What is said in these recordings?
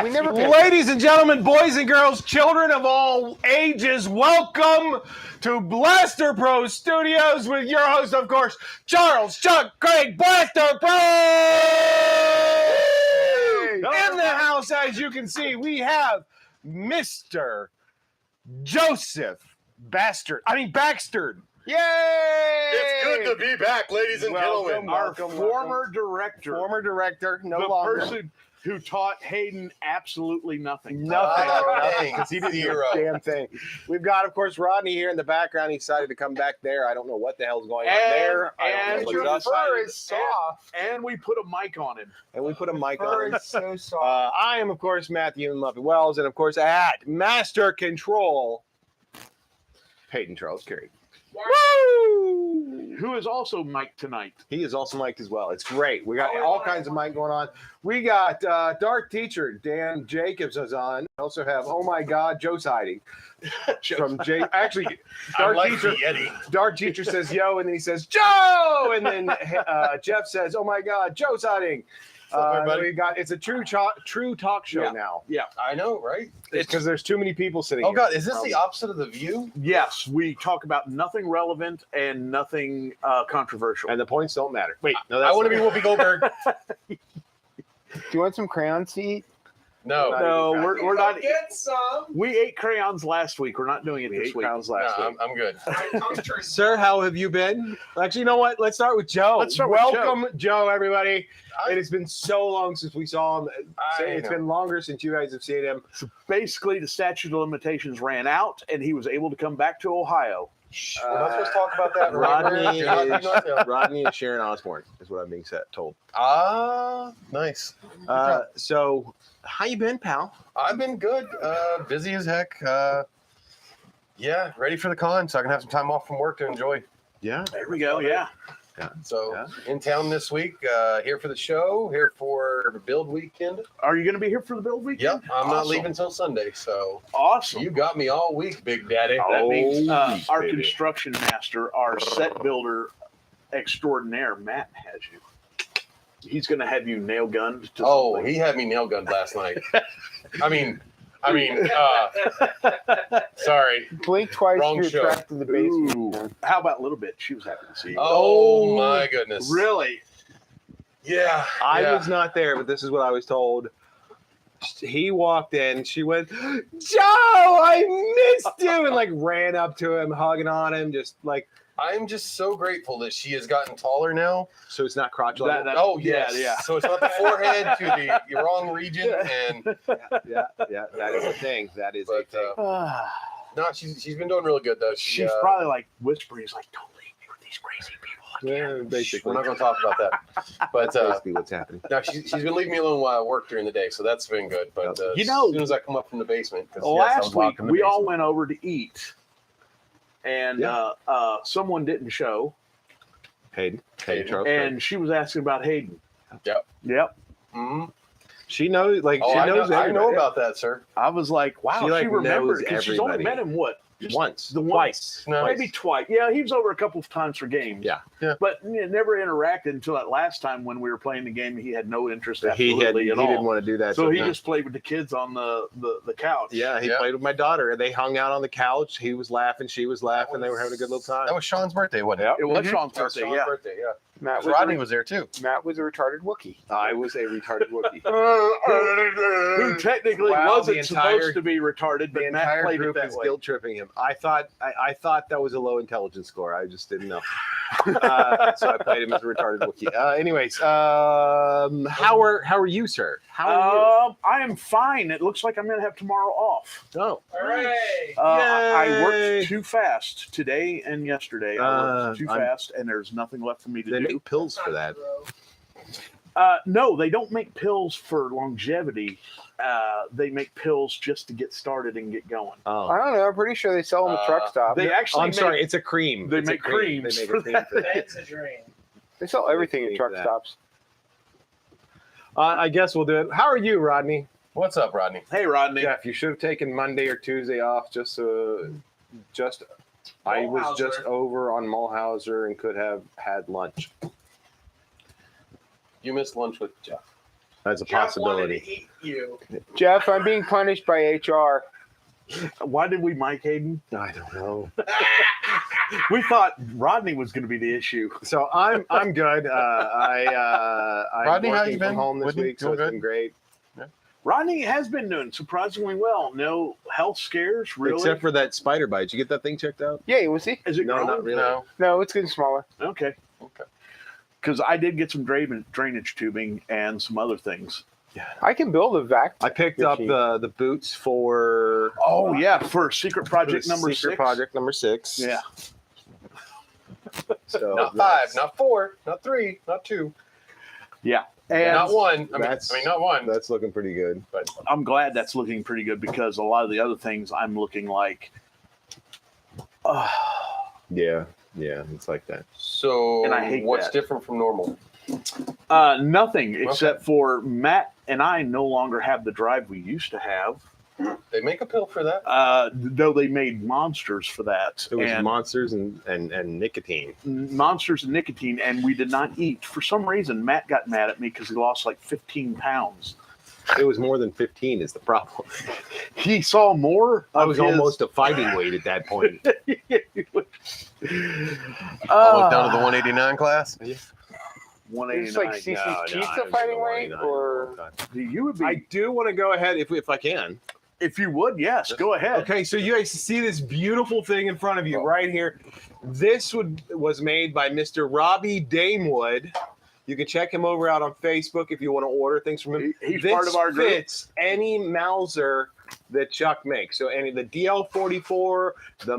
We never. Ladies and gentlemen, boys and girls, children of all ages, welcome to BlasterPro's studios with your host, of course, Charles Chuck Craig BlasterPro. In the house, as you can see, we have Mr. Joseph Baxter. Yay! It's good to be back, ladies and gentlemen. Our former director, no the longer. person who taught Hayden absolutely nothing. Nothing. Because He didn't do a damn thing. We've got, of course, Rodney here in the background. He decided to come back there. I don't know what the hell's going on there. And your fur is soft. And we put a mic on him. And we put a mic on him. It's so soft. I am, of course, Matthew Muffy Wells, and of course, at Master Control, Peyton Charles Carey. Woo! Who is also mic'd tonight. He is also mic'd as well. It's great. We got all kinds of mic going on. We got Dark Teacher Dan Jacobs is on. We also have Oh My God Joe's hiding from Jay. Actually, Dark Teacher says yo, and then he says Joe, and then Jeff says Oh my God Joe's hiding. It's a true talk show now. Yeah, I know, right? It's because there's too many people sitting. Oh here. God, is this the opposite of The View? Yes, we talk about nothing relevant and nothing controversial. And the points don't matter. Wait, no, I want to be Whoopi Goldberg. Do you want some crayons to eat? No, we're not. Get some. We ate crayons last week. We're not doing it this week. Crayons last week. I'm good. Sir, how have you been? Actually, you know what? Let's start with Joe. Welcome, Joe, everybody. It has been so long since we saw him. It's been longer since you guys have seen him. So basically, the statute of limitations ran out, and he was able to come back to Ohio. We're not supposed to talk about that. Rodney is Sharon Osbourne, is what I'm being told. Nice. So, how you been, pal? I've been good. Busy as heck. Yeah, ready for the con, so I can have some time off from work to enjoy. Yeah. There we go. Yeah. So in town this week, here for the show, here for Build Weekend. Are you going to be here for the Build Weekend? Yep, I'm not leaving until Sunday, so awesome. You got me all week, Big Daddy. That means our construction master, our set builder extraordinaire, Matt, has you. He's going to have you nail gunned. He had me nail gunned last night. I mean, sorry. Blink twice. Wrong You're show. trapped in the basement. Ooh. How about a little bit? She was happy to see you. Oh my goodness. Really? Yeah. I was not there, but this is what I was told. He walked in. She went, Joe, I missed you, and like ran up to him, hugging on him, just like. I'm just so grateful that she has gotten taller now. So it's not crotch level. Yeah. So it's not the forehead to the wrong region, and yeah, that is a thing. That is a thing. No, she's been doing really good though. She's probably like whispering. He's like, "Don't leave me with these crazy people." Yeah, basically. We're not going to talk about that. But basically, what's happening? No, she's been leaving me alone while I work during the day, so that's been good. But as soon as I come up from the basement, last week we all went over to eat. And someone didn't show. Hayden Charles. And she was asking about Hayden. Yep. Mm-hmm. She knows, she knows. I know about that, sir. I was like, wow, she remembered because she's only met him once, twice, maybe twice. Yeah, he was over a couple of times for games. Yeah. But never interacted until that last time when we were playing the game. He had no interest. He didn't want to do that. So he just played with the kids on the couch. Yeah, he played with my daughter. They hung out on the couch. He was laughing. She was laughing. They were having a good little time. That was Sean's birthday, wasn't it? It was Sean's birthday. Yeah. Rodney was there too. Matt was a retarded Wookiee. I was a retarded Wookiee. Who technically wasn't supposed to be retarded, but Matt played group it that is way. guilt tripping him. I thought that was a low intelligence score. I just didn't know. So I played him as a retarded Wookiee. Anyways, how are you, sir? How are you? I am fine. It looks like I'm going to have tomorrow off. Oh, hooray! I worked too fast today and yesterday. I worked too fast, and there's nothing left for me to do. They make pills for that. No, they don't make pills for longevity. They make pills just to get started and get going. Oh. I don't know. I'm pretty sure they sell them at truck stop. They actually. sorry. It's a cream. They make creams. They make a cream for that. It's a dream. They sell everything at truck stops. I guess we'll do it. How are you, Rodney? What's up, Rodney? Hey, Rodney. Jeff, you should have taken Monday or Tuesday off. I was just over on Mulhauser and could have had lunch. You missed lunch with Jeff. That's a Jeff wanted possibility. to eat you. Jeff, I'm being punished by HR. Why did we mic Hayden? I don't know. We thought Rodney was going to be the issue. So I'm good. I'm Rodney, how working you from been? home this Whitney, week, so it's doing been great. Rodney has been doing surprisingly well. No health scares, really. Except for that spider bite. Did you get that thing checked out? Yeah, you will see. Is it No, growing? not really. No. No, it's getting smaller. Okay. Okay. Because I did get some drainage tubing and some other things. I can build a vac. I picked up the boots for Oh yeah, for Secret Project number Secret 6. Project number 6. Yeah. So Not 5, that's- not 4, not 3, not 2, Yeah. And not 1. I that's- mean, not 1. That's looking pretty good. But I'm glad that's looking pretty good because a lot of the other things I'm looking like. Yeah, it's like that. so, And I hate what's that. different from normal? Nothing except for Matt and I no longer have the drive we used to have. They make a pill for that. Though they made monsters for that. It was and monsters and nicotine. monsters and nicotine, and we did not eat. For some reason, Matt got mad at me because he lost like 15 pounds. It was more than 15 is the problem. He saw more. I of was his- almost a fighting weight at that point. Almost down to the 189 class. It's 189. like CC's No, pizza I haven't fighting been weight, 189 or in a long time. You would be, I do want to go ahead if I can. if you would, yes, go ahead. Okay, so you guys see this beautiful thing in front of you right here. This was made by Mr. Robbie Damewood. You can check him over out on Facebook if you want to order things from him. He's This part of our group. fits any Mauser that Chuck makes. So any the DL44, the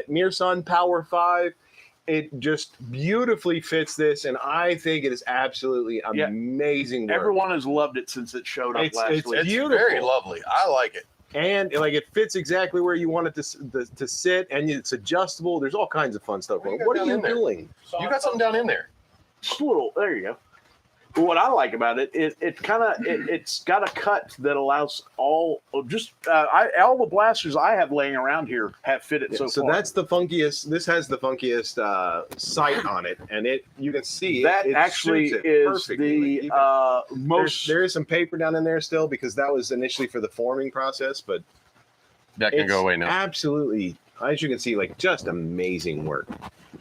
Mearsun Power 5, it just beautifully fits this, and I think it is absolutely Yeah. amazing work. Everyone has loved it since it showed up It's last week. It's beautiful. very lovely. I like it. And like it fits exactly where you want it to sit, and it's adjustable. There's all kinds of fun stuff. What do you got What are down you in there? doing? You got something down in there. Just a little. There you go. But what I like about it, it's got a cut that allows all the blasters I have laying around here have fit it so So far. that's the funkiest. This has the funkiest sight on it, and you can see that it actually suits it is perfectly. the Like, most. there is some paper down in there still because that was initially for the forming process, but That can it's go away now. absolutely, as you can see, like just amazing work.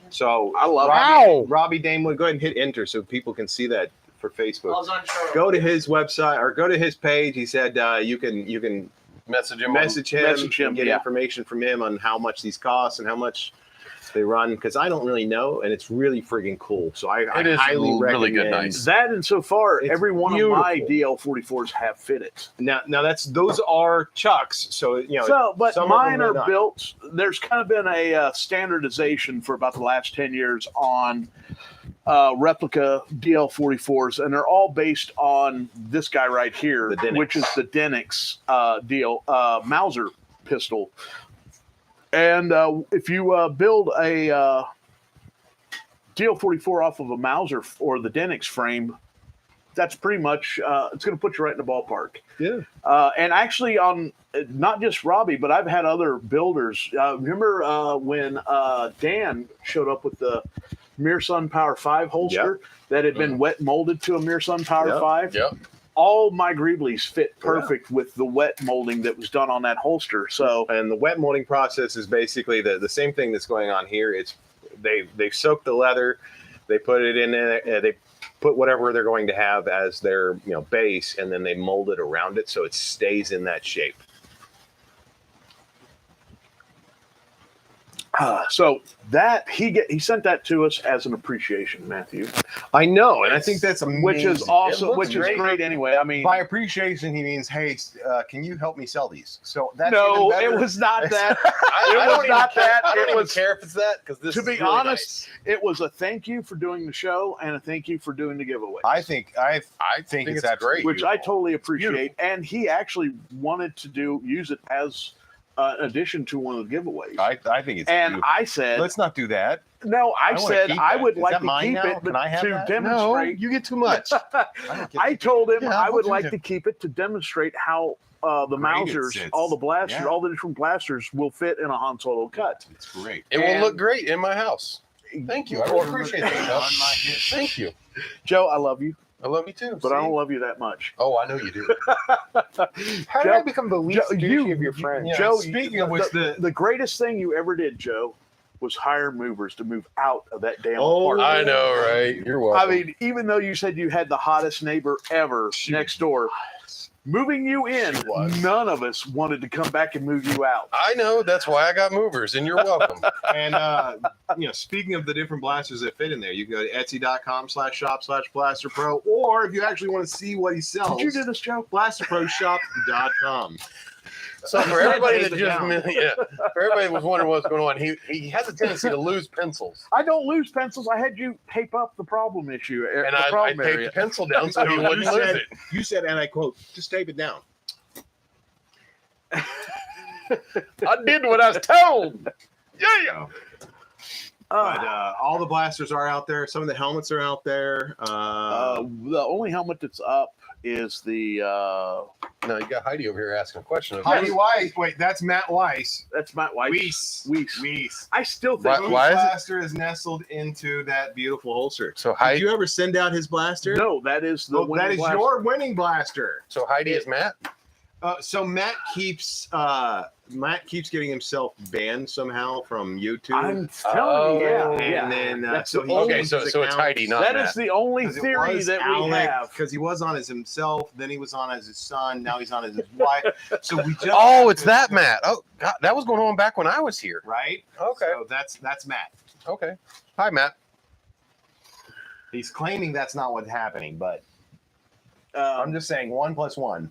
So I love Robbie Damewood. Go ahead and hit enter so people can see that for Facebook. on Go to his website or go to his page. He said you can Message him. message him and get yeah. information from him on how much these cost and how much they run, because I don't really know, and it's really friggin' cool. So I It is highly really recommend. good, nice. that, and so far, It's every one beautiful. of my DL44s have fit it. Now those are Chucks, so you know. So, but some of them mine are are not. built. There's kind of been a standardization for about the last 10 years on replica DL44s, and they're all based on this guy right here, The Denix. which is the Denix Mauser pistol. And if you build a DL44 off of a Mauser or the Denix frame, that's pretty much it's going to put you right in the ballpark. Yeah. And actually, on not just Robbie, but I've had other builders. Remember when Dan showed up with the Mearsun Power 5 holster that had been wet molded to a Mearsun Power Yep. 5? Yep. All my Greeblies fit perfect with the wet molding that was done on that holster. So And the wet molding process is basically the same thing that's going on here. It's they soak the leather, they put it in there, they put whatever they're going to have as their base, and then they mold it around it so it stays in that shape. so that he sent that to us as an appreciation, Matthew, I know, and I think that's amazing. which is awesome, looks which is great. great anyway. I mean, By appreciation, he means, hey, can you help me sell these? So that's no, even better. it was not that. I It was don't even not care- that. I don't It even was- care if it's that, because this To is be really honest, nice. it was a thank you for doing the show and a thank you for doing the giveaway. I think I think it's absolutely great. Which I beautiful. totally appreciate. And he actually wanted to use it as an addition to one of the giveaways. I think it's and beautiful. I said, Let's not do that. no, I I wanna said keep I that. would Is like that to mine keep now? it, but Can I have to that? demonstrate. you get too much. I told him Yeah, I would we'll like do to keep it to demonstrate how the Great it Mausers, sits. all the blasters, Yeah. all the different blasters will fit in a Han Solo cut. It's great. It will And- look great in my house. Thank you. I really appreciate that. Thank you. Joe, I love you. I love you too. but I don't love you that much. Oh, I know you do. How did I become the least douchey of your friends? Yeah. Joe, Speaking of which, the greatest thing you ever did, Joe, was hire movers to move out of that damn Oh, apartment. I know, right? You're welcome. I mean, even though you said you had the hottest neighbor ever next door, moving you in, none of us wanted to come back and move you out. I know. That's why I got movers, and you're welcome. And speaking of the different blasters that fit in there, you can go to etsy.com/shop/BlasterPro, or if you actually want to see what he sells, Did you do this, Joe? BlasterProShop.com. So for everybody that Hands it just down. for everybody that was wondering what's going on, he has a tendency to lose pencils, I don't lose pencils. I had you tape up the problem issue. and the I problem taped area. the pencil down so he You wouldn't lose said- it. You said, and I quote, just tape it down. I did what I was told. Yeah. But all the blasters are out there. Some of the helmets are out there. The only helmet that's up is the No, you got Heidi over here asking a question. Heidi Weiss. Wait, that's Matt Weiss. that's Matt White. Weiss. Weiss. I still think Why is it- blaster is nestled into that beautiful holster. So Did Heidi, you ever send out his blaster? no. That is the Well, that winning is blaster. your winning blaster. so Heidi is Matt. So Matt keeps getting himself banned somehow from YouTube. I'm telling you, Oh. yeah. And then That's so the he only- Okay, so it's Heidi, not That Matt. is the only theory that we have. because he was on as himself, then he was on as his son, now he's on as his wife. So we just Oh, it's that Matt. Oh, God, that was going on back when I was here. right? Okay. So that's Matt. Okay. Hi, Matt. He's claiming that's not what's happening, but I'm I'm just saying 1 + 1.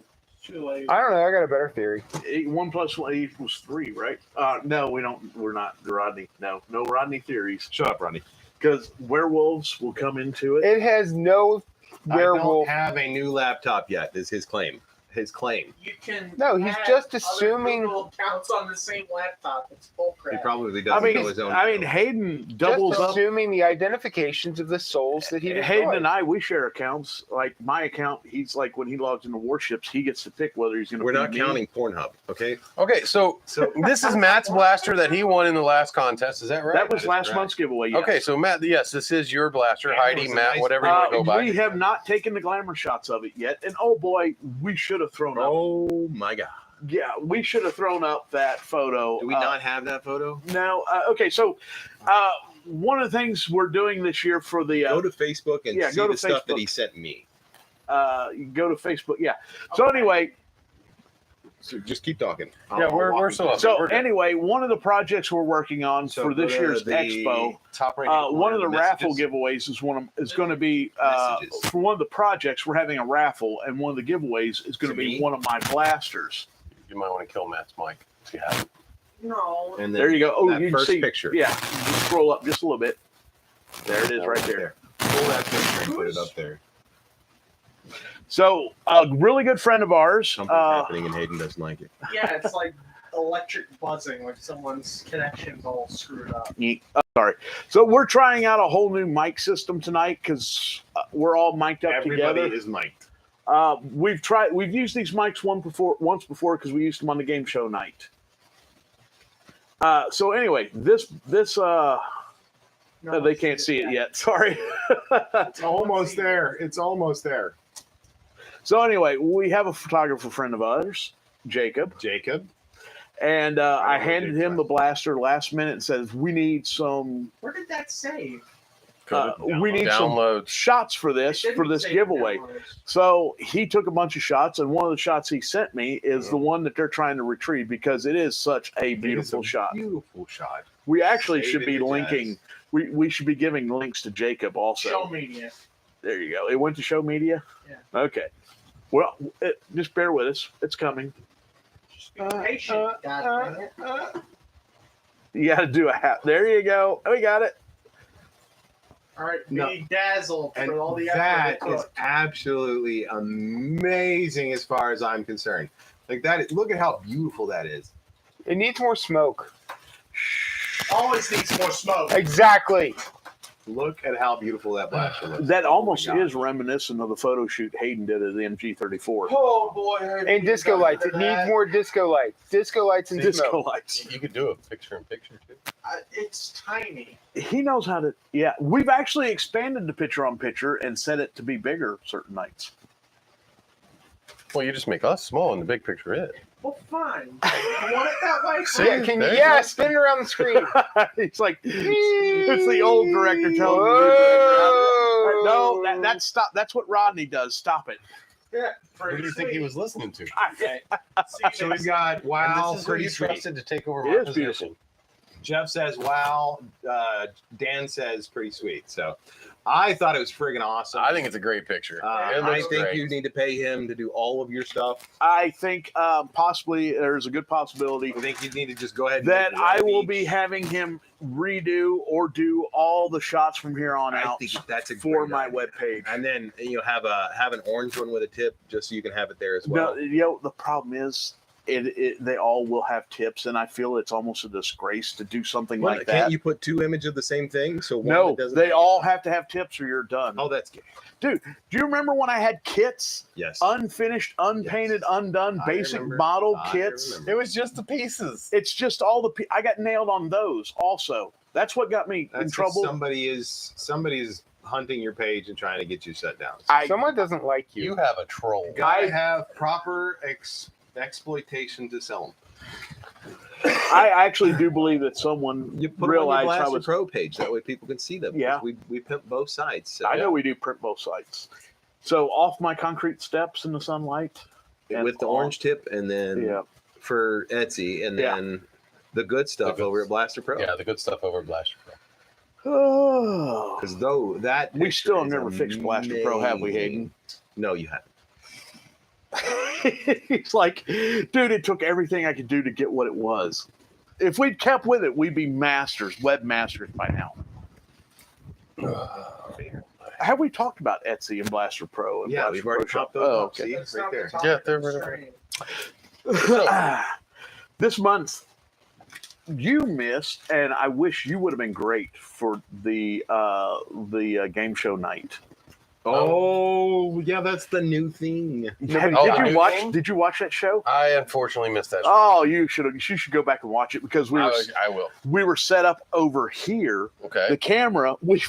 I don't know. I got a better theory. 1 + 1 equals 3, right? No, we don't. We're not Rodney. No Rodney theories. Shut up, Ronnie. Because werewolves will come into it. It has no I werewolf. don't have a new laptop yet. Is his claim. His claim. You can. No, he's add just other assuming- Google accounts on the same laptop. It's bull He crap. probably I doesn't know mean, his own. Hayden doubles Just up. assuming the identifications of the souls that he Hayden destroyed. and I, we share accounts. Like my account, he's like when he logs into warships, he gets to pick whether he's going to. We're not counting Pornhub, okay? Okay, so this is Matt's blaster that he won in the last contest. Is that right? That was is last correct. month's giveaway. Yes. Okay, so Matt, yes, this is your blaster. Yeah, it Heidi, was a Matt, nice- whatever you want to go by. We have not taken the glamour shots of it yet, and oh boy, we should have thrown up. Oh my God. Yeah, we should have thrown up that photo. Do we not have that photo? No. Okay, so one of the things we're doing this year for the Go to Facebook and yeah, see go to the stuff that Facebook. he sent me. you go to Facebook. Yeah. So Okay. anyway, So just keep talking. Yeah, we're walk still you up. through. so We're good. anyway, one of the projects we're working on So for go this to year's the expo. Top right. One of the raffle messages. giveaways is going to be Messages. for one of the projects. We're having a raffle, and one of the giveaways is going to To be me? one of my blasters. You might want to kill Matt's mic. If you have it. No. And There you go. Oh, that you can first see. picture. Yeah, just scroll up just a little bit. There it is, right there. Pull that picture and put it up there. So a really good friend of ours. Something's happening and Hayden doesn't like it. Yeah, it's like electric buzzing, like someone's connection's all screwed up. Sorry. So we're trying out a whole new mic system tonight because we're all mic'd up Everybody together. is mic'd. We've used these mics once before because we used them on the game show night. So anyway, this No, they can't see it yet. Sorry. It's almost there. It's almost there. So anyway, we have a photographer friend of ours, Jacob, Jacob. and I I know handed Jacob's him the blaster last minute and says we need some Where did that save? we need some Downloads. shots for this It didn't save giveaway. downloads. So he took a bunch of shots, and one of the shots he sent me is the one that they're trying to retrieve because it is such a beautiful shot. Beautiful shot. We actually Save should it be to linking. We should be giving links to Jacob also. Show media. There you go. It went to Show Media. Yeah. Okay. Well, just bear with us. It's coming. Just be patient. God dang it. You got to do a hat. There you go. We got it. All right, be No. dazzled And for all the that effort it is took. absolutely amazing as far as I'm concerned. Like that, look at how beautiful that is. It needs more smoke. Always needs more smoke. Exactly. Look at how beautiful that blaster looks. That almost Oh my is reminiscent of the photo shoot Hayden did at the MG34. Oh boy! And disco lights. It needs more disco lights. Disco lights and Disco smoke. lights. You could do a picture-in-picture too. It's tiny. He knows how to. Yeah, we've actually expanded the picture-on-picture and set it to be bigger certain nights. Well, you just make us small, and the big picture is. Well, fine. You want it that way? See? Yeah, can you, There you yeah, go. spin it around the screen. It's like it's the old director telling me. Whoa. No, that's stop. That's what Rodney does. Stop it. Yeah. Who do you think he was listening to? So we've got wow, And this is where pretty you sweet. trusted to take over It my is position. beautiful. Jeff says wow. Dan says pretty sweet. So I thought it was friggin' awesome. I think it's a great picture. It I looks think great. you need to pay him to do all of your stuff. I think possibly there's a good possibility I think you need to just go ahead and that make it I will each. be having him redo or do all the shots from here on I out think that's a for great my idea. webpage. And then have an orange one with a tip, just so you can have it there as well. The problem is they all will have tips, and I feel it's almost a disgrace to do something Well, like can't that. you put two images of the same thing? So one No, that doesn't they all have to have tips or you're done. Oh, that's good. Do you remember when I had kits, Yes. unfinished, unpainted, undone, I basic remember. model I kits? remember. It was just the pieces. It's just all the I got nailed on those also. That's what got me That's in 'cause trouble. somebody's hunting your page and trying to get you shut down. Someone doesn't like you. You have a troll. Gotta have proper exploitation to sell them. I actually do believe that someone You put realized them on I your was. Pro page. That way people can see them. Yeah. We pimp both sides. So I know we do print both sides. So off my concrete steps in the sunlight. and with the on- orange tip, and then Yeah. for Etsy, and Yeah. then the good stuff The good over at Blaster Pro. Yeah, the good stuff over at Blaster Pro. Oh. Because though that We still have picture never is fixed Blaster Pro, have we, Hayden? No, you haven't. He's like, dude, it took everything I could do to get what it was. If we'd kept with it, we'd be webmasters by now. Have we talked about Etsy and Blaster Pro? And Yeah, Blaster we've already Pro popped Shop? those Oh, up. okay. See, That's right not there. the topic Yeah, of they're the stream. This month, you missed, and I wish you would have been great for the game show night. Oh, yeah, that's the new thing. Did Oh, you new watch? game? Did you watch that show? I unfortunately missed that. Oh, you should go back and watch it because I will. we were set up over here. Okay. The camera, we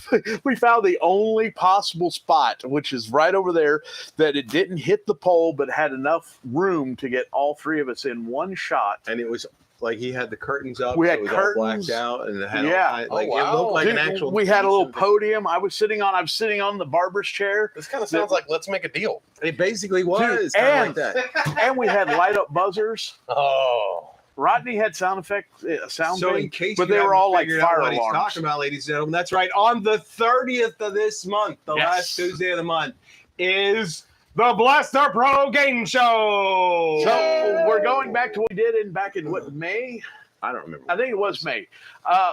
found the only possible spot, which is right over there, that it didn't hit the pole, but had enough room to get all three of us in one shot. And it was like he had the curtains up. We so had it was curtains. all blacked out, and it had Yeah. like Oh, it wow. looked like an Dude, actual. we had a little decent- podium. I was sitting on the barber's chair, This kind of sounds like let's make a deal. It basically was Dude, kind of like that. and we had light up buzzers. Oh. Rodney had sound effects, sound So in thing, case but you they were haven't all like figured out fire what he's alarms. talking about, ladies and gentlemen, that's right. On the 30th of this month, the Yes. last Tuesday of the month, is the Blaster Pro Game Show. So we're going back to what we did back in what, May? I don't remember. I think it was May.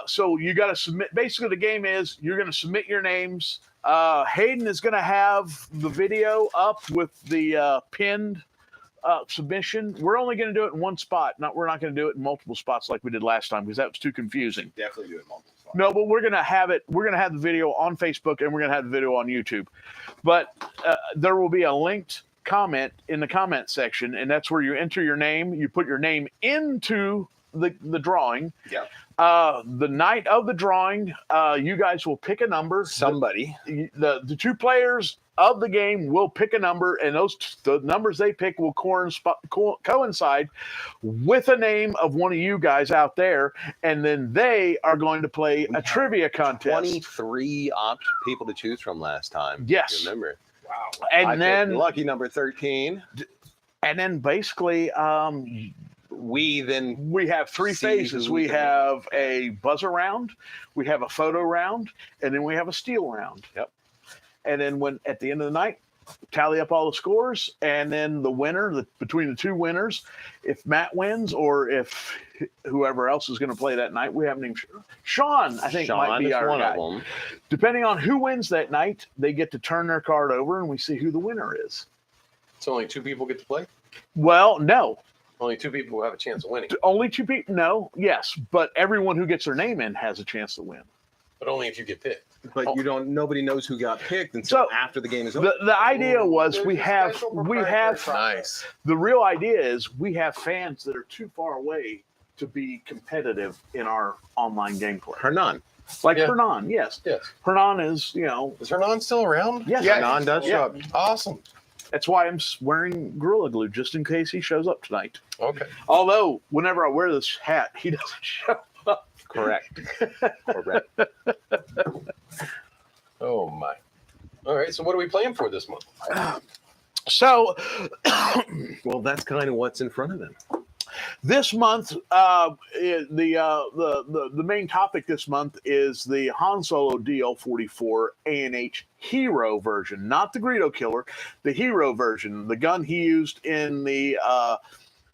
So you got to submit. Basically, the game is you're going to submit your names. Hayden is going to have the video up with the pinned submission. We're only going to do it in one spot. We're not going to do it in multiple spots like we did last time because that was too confusing. Definitely do it multiple spots. No, but we're going to have it. We're going to have the video on Facebook and we're going to have the video on YouTube. But there will be a linked comment in the comment section, and that's where you enter your name. You put your name into the drawing. Yep. The night of the drawing, you guys will pick a number. Somebody. The two players of the game will pick a number, and the numbers they pick will coincide with a name of one of you guys out there, and then they are going to play a trivia contest. 23 people to choose from last time. Yes. Remember? Wow. And I then picked lucky number 13. basically We then we have three See phases. who We can- have a buzzer round, we have a photo round, and then we have a steal round. Yep. And then at the end of the night, tally up all the scores, and then the winner, between the two winners, if Matt wins or if whoever else is going to play that night, we haven't even Sean, I think, might be is our one guy. of them. Depending on who wins that night, they get to turn their card over, and we see who the winner is. So only two people get to play? Well, no. Only two people who have a chance of winning. Only two people. No, yes, but everyone who gets their name in has a chance to win. But only if you get picked. But you don't. Nobody knows who got picked until So, after the game is over. The idea was There's we a have special proprietary process. Nice. the real idea is we have fans that are too far away to be competitive in our online gameplay. Hernan. Like Yeah. Hernan, yes. Yes. Hernan is, you know, Is Hernan still around? yes. Hernan does show up. Awesome. That's why I'm wearing Gorilla Glue, just in case he shows up tonight. Okay. Although, whenever I wear this hat, he doesn't show up. Correct. Correct. Oh my. All right. So what are we playing for this month? So, Well, that's kind of what's in front of them. this month, the main topic this month is the Han Solo DL-44 A&H Hero version, not the Greedo Killer, the Hero version, the gun he used in the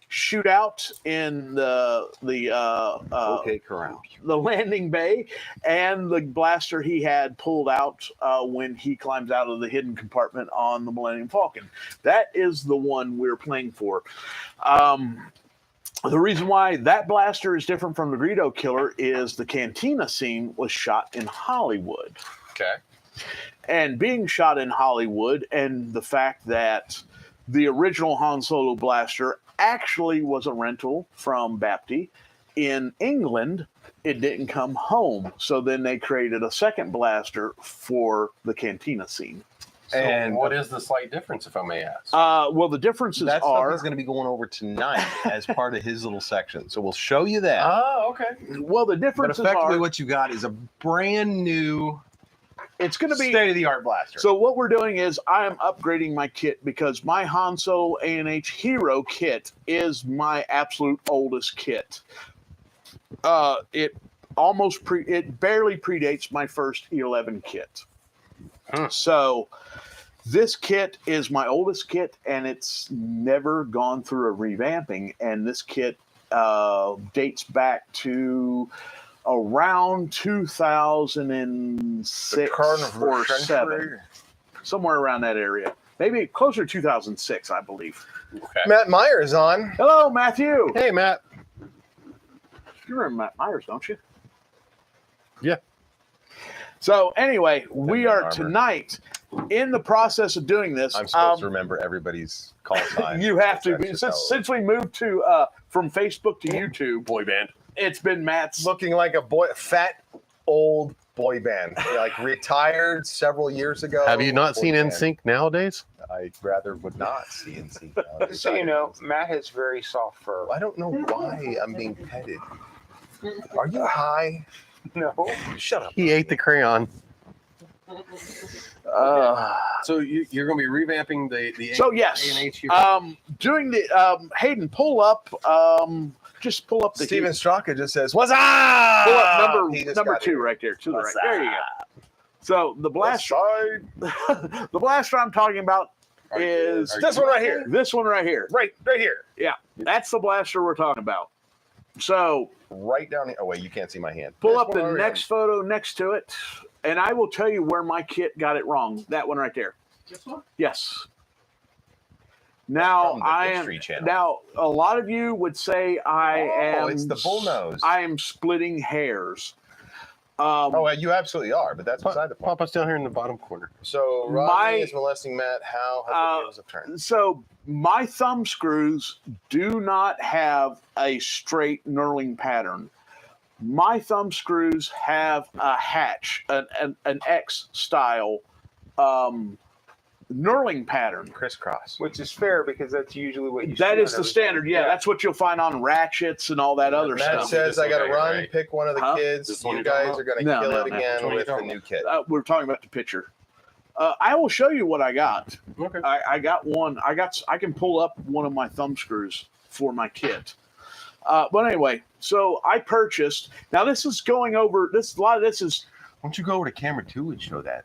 shootout in Okay, Corral. the landing bay, and the blaster he had pulled out when he climbs out of the hidden compartment on the Millennium Falcon. That is the one we're playing for. The reason why that blaster is different from the Greedo Killer is the cantina scene was shot in Hollywood. Okay. And being shot in Hollywood, and the fact that the original Han Solo blaster actually was a rental from Bapti in England, it didn't come home. So then they created a second blaster for the cantina scene. So And- what is the slight difference, if I may ask? Well, the differences That stuff are he's going to be going over tonight as part of his little section. So we'll show you that. Oh, okay. well, the But differences effectively, are what you got is a brand new it's going to be state-of-the-art blaster. So what we're doing is I am upgrading my kit because my Han Solo A&H Hero kit is my absolute oldest kit. It barely predates my first E11 kit. Huh. So this kit is my oldest kit, and it's never gone through a revamping. And this kit dates back to around 2006 or 7, somewhere around that area. Maybe closer to 2006, I believe. Okay. Matt Myers on. Hello, Matthew. Hey, Matt. You remember Matt Myers, don't you? Yeah. So anyway, we that are armor. tonight in the process of doing this. I'm supposed to remember everybody's call sign. You have to That's be just how it since we moved to from Facebook to YouTube. Boy band. It's been Matt's. looking like a fat old boy band, like retired several years ago. Have you not Boy seen band. NSYNC nowadays? I rather would not see NSYNC. Just so you know, Matt has very soft fur. I don't know why I'm being petted. Are you high? No. Shut up. He ate the crayon. Uh, So you're going to be revamping the so yes, A&H here? doing the Hayden pull up. Just pull up the Steven heat. Straka just says, "What's up?" Pull up He just number got 2 here. right there to the What's right. There you go. So the West blaster, side. the blaster I'm talking about is This one right here. this one right here. Right here. That's the blaster we're talking about. So Right down here. Oh wait, you can't see my hand. pull This up one the right next photo next to it, and I will tell you where my kit got it wrong. That one right there. This one? Yes. Now From the I am. History Channel. Now a lot of you would say I am. Oh, it's the bullnose. I am splitting hairs. Oh, well, you absolutely are, but that's beside the point. Pop us down here in the bottom corner. So Rodney is molesting Matt. How have the wheels have turned? So my thumb screws do not have a straight knurling pattern. My thumb screws have a hatch, an X style knurling pattern. Crisscross. Which is fair because that's usually what you That see is on the standard. Yeah, that's what you'll find on ratchets and all that other Matt stuff. says, "I got to This one run. right? Pick one of the Huh? kids. This one You you're talking guys about? are going to No, kill no, it no. Which again one you with the talking new kit." We're talking about the picture. I will show you what I got. Okay. I got one. I can pull up one of my thumb screws for my kit. But anyway, so I purchased. Now this is going over. A lot of this is. Why don't you go over to camera 2 and show that?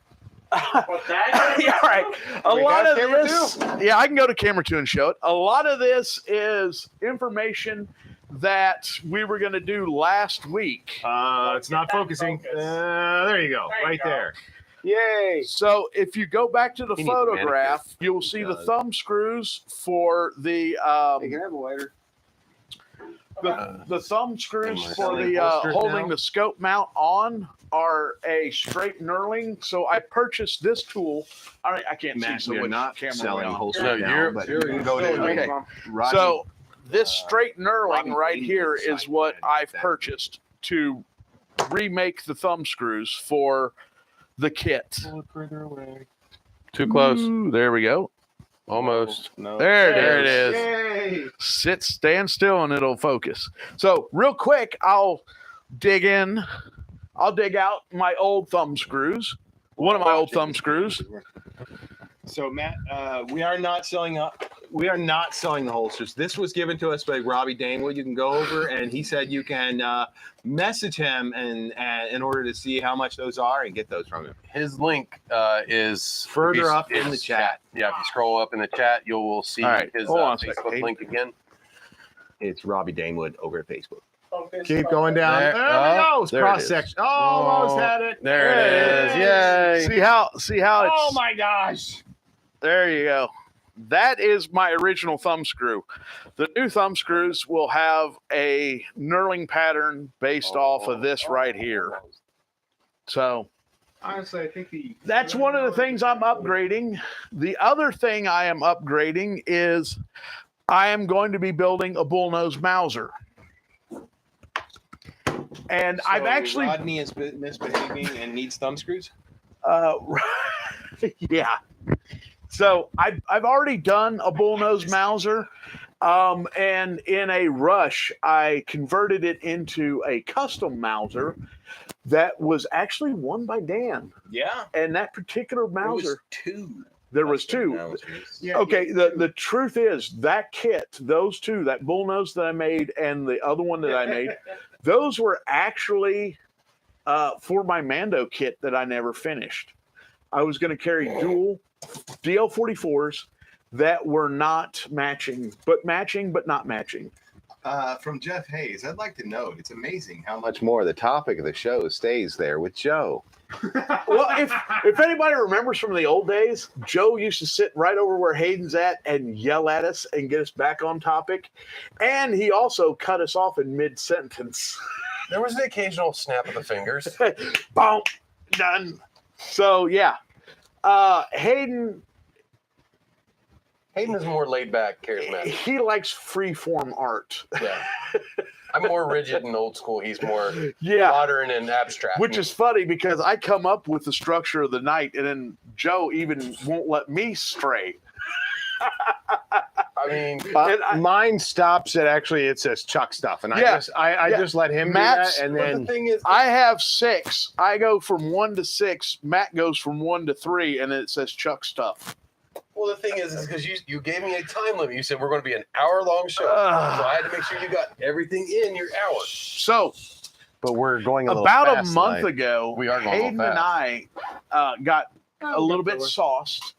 What that? Yeah, right. A We lot got of camera this. Yeah, I can go to camera 2 and show it. A lot of this is information that we were going to do last week. It's not focusing. There you go. There you Right go. there. Yay! So if you go back to the He needs a photograph, manicure. you'll see the does. thumb screws for the. They can have a lighter. The thumb screws Am I for selling the holsters holding now? the scope mount on are a straight knurling. So I purchased this tool. I can't Matt, see so we are which not camera selling we're on. holsters No, now, you're- but you're- you can go to Okay. Rodney- So this straight knurling Robbie right Dane's here site, is what yeah, I've that. purchased to remake the thumb screws for the kit. Pull it further away. Too close. Ooh, there we go. Almost. No. There it is. Yay! Stand still and it'll focus. So real quick, I'll dig out my old thumb screws. One of my old thumb screws. So Matt, we are not selling the holsters. This was given to us by Robbie Danewood. You can go over, and he said you can message him and in order to see how much those are and get those from him. His link is Further is- up in the is chat. Yeah, if you scroll up in the chat, you will see All right, his hold on a second. Facebook link again. It's Robbie Danewood over at Facebook. Focus, Keep focus. going down. There- There, we go. there it Cross is. section. Oh, almost had it. There it is. Yay. See how it's Oh my gosh. there you go. That is my original thumb screw. The new thumb screws will have a knurling pattern based off of this right here. So Honestly, I think that's one of the things I'm upgrading. The other thing I am upgrading is I am going to be building a bullnose Mauser. And I've actually Rodney is misbehaving and needs thumb screws. yeah. So I've already done a bullnose Mauser, and in a rush, I converted it into a custom Mauser that was actually won by Dan. Yeah. And that particular Mauser, two. there was two. Yeah, Okay, the truth is that kit, those two, that bullnose that I made and the other one that I made, those were actually for my Mando kit that I never finished. I was going to carry dual DL44s that were not matching but not matching. From Jeff Hayes, I'd like to note it's amazing how much more the topic of the show stays there with Joe. Well, if anybody remembers from the old days, Joe used to sit right over where Hayden's at and yell at us and get us back on topic. And he also cut us off in mid-sentence. There was the occasional snap of the fingers. Boom, done. So, yeah. Hayden, Hayden is more laid back, charismatic. he likes free-form art. Yeah. I'm more rigid and old school. He's more Yeah. modern and abstract. Which is funny because I come up with the structure of the night and then Joe even won't let me stray. I mean, And I- Mine stops at actually it says Chuck stuff, and Yeah. I Yeah. just let him Matt's- do that, and but then the thing is, I have 6. I go from 1 to 6. Matt goes from 1 to 3, and it says Chuck stuff. well, the thing is because you gave me a time limit. You said we're going to be an hour-long show, so I had to make sure you got everything in your hour. So but we're going about a month ago, We are going a little Hayden and I got a little bit sauced,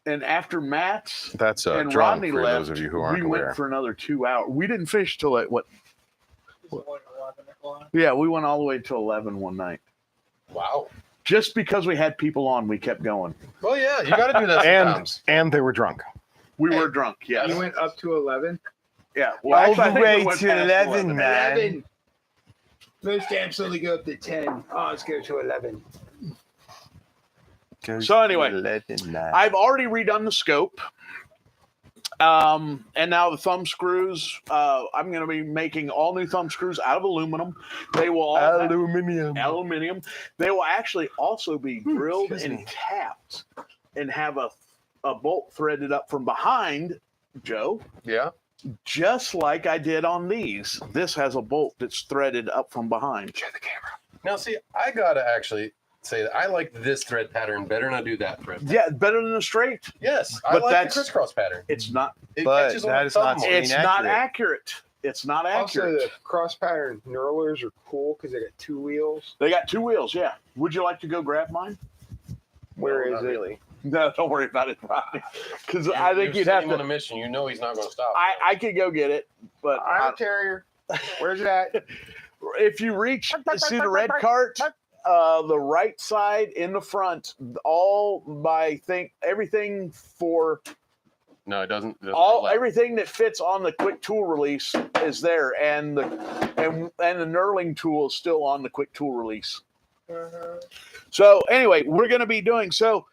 and after Matt's That's and drunk Rodney for left, those of you who aren't we aware. went for another 2 hours. We didn't finish till like what? This is like 11 o'clock. Yeah, we went all the way till 11 one night. Wow. Just because we had people on, we kept going. Well, yeah, you got to do that And sometimes. and they were drunk. We were drunk, yes. you went up to 11. Yeah. Well, actually, I think we went past 11. man. 11. Most amps only go up to 10. Oh, let's go to 11. So anyway, I've already redone the scope. And now the thumb screws, I'm going to be making all new thumb screws out of aluminum. They will all have aluminum. They will actually also be drilled and tapped and have a bolt threaded up from behind, Joe, Yeah. just like I did on these. This has a bolt that's threaded up from behind. Now, see, I got to actually say that I like this thread pattern better than I do that thread. Yeah, better than the straight. Yes, I But like that's- the crisscross pattern. It's not. It But catches on that the is not thumb more. screen It's not accurate. accurate. It's not Also, accurate. the cross pattern knurlers are cool because they got 2 wheels. They got 2 wheels. Yeah. Would you like to go grab mine? Where No, is not it? really. No, don't worry about it, Rodney. Because I think you'd have on a to. mission. You know he's not going to stop. I could go get it, but I'm a terrier. Where's it at? if you reach, see the red cart, the right side in the front, all my everything for No, it doesn't. Everything that fits on the quick tool release is there, and the knurling tool is still on the quick tool release. So anyway, we're going to be doing so.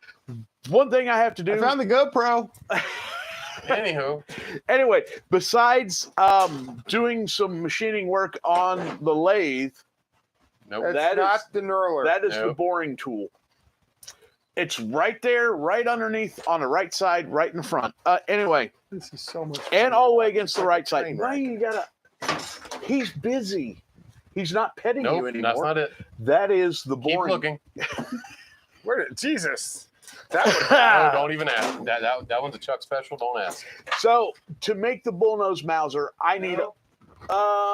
One thing I have to do. I found the GoPro. Anywho. Anyway, besides doing some machining work on the lathe, Nope. That's not the knurler. that is the boring tool. It's right there, right underneath, on the right side, right in the front. Anyway, This is so much. and all the way against the right side. Train Why wreck. you gotta? He's busy. He's not petting you Nope, anymore. that's not it. That is the Keep boring. looking. Where did Jesus? That No, don't even ask. That one's a Chuck special. Don't ask. So to make the bullnose Mauser, I need a.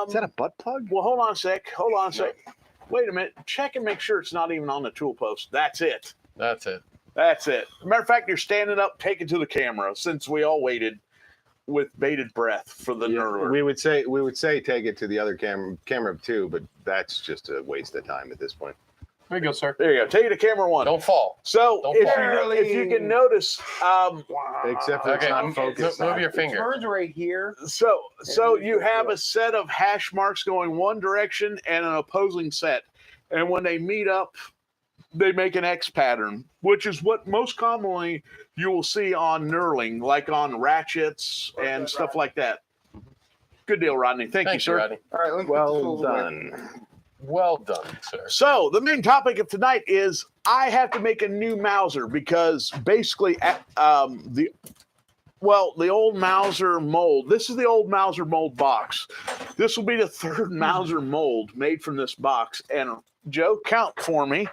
Is that a butt plug? Well, hold on a sec. Hold on a sec. Wait a minute. Check and make sure it's not even on the tool post. That's it. That's it. That's it. Matter of fact, you're standing up, take it to the camera. Since we all waited with bated breath for the knurler. We would say take it to the other camera too, but that's just a waste of time at this point. There you go, sir. There you go. Take it to camera one. Don't fall. So Don't if you can notice, Except for it's Okay, not focused. move your finger. Turns right here. so you have a set of hash marks going one direction and an opposing set, and when they meet up, they make an X pattern, which is what most commonly you will see on knurling, like on ratchets and stuff like that. Good deal, Rodney. Thank you, sir. Rodney. All right, let's Well done. Well done, sir. So the main topic of tonight is I have to make a new Mauser because basically the old Mauser mold. This is the old Mauser mold box. This will be the third Mauser mold made from this box. And Joe, count for me.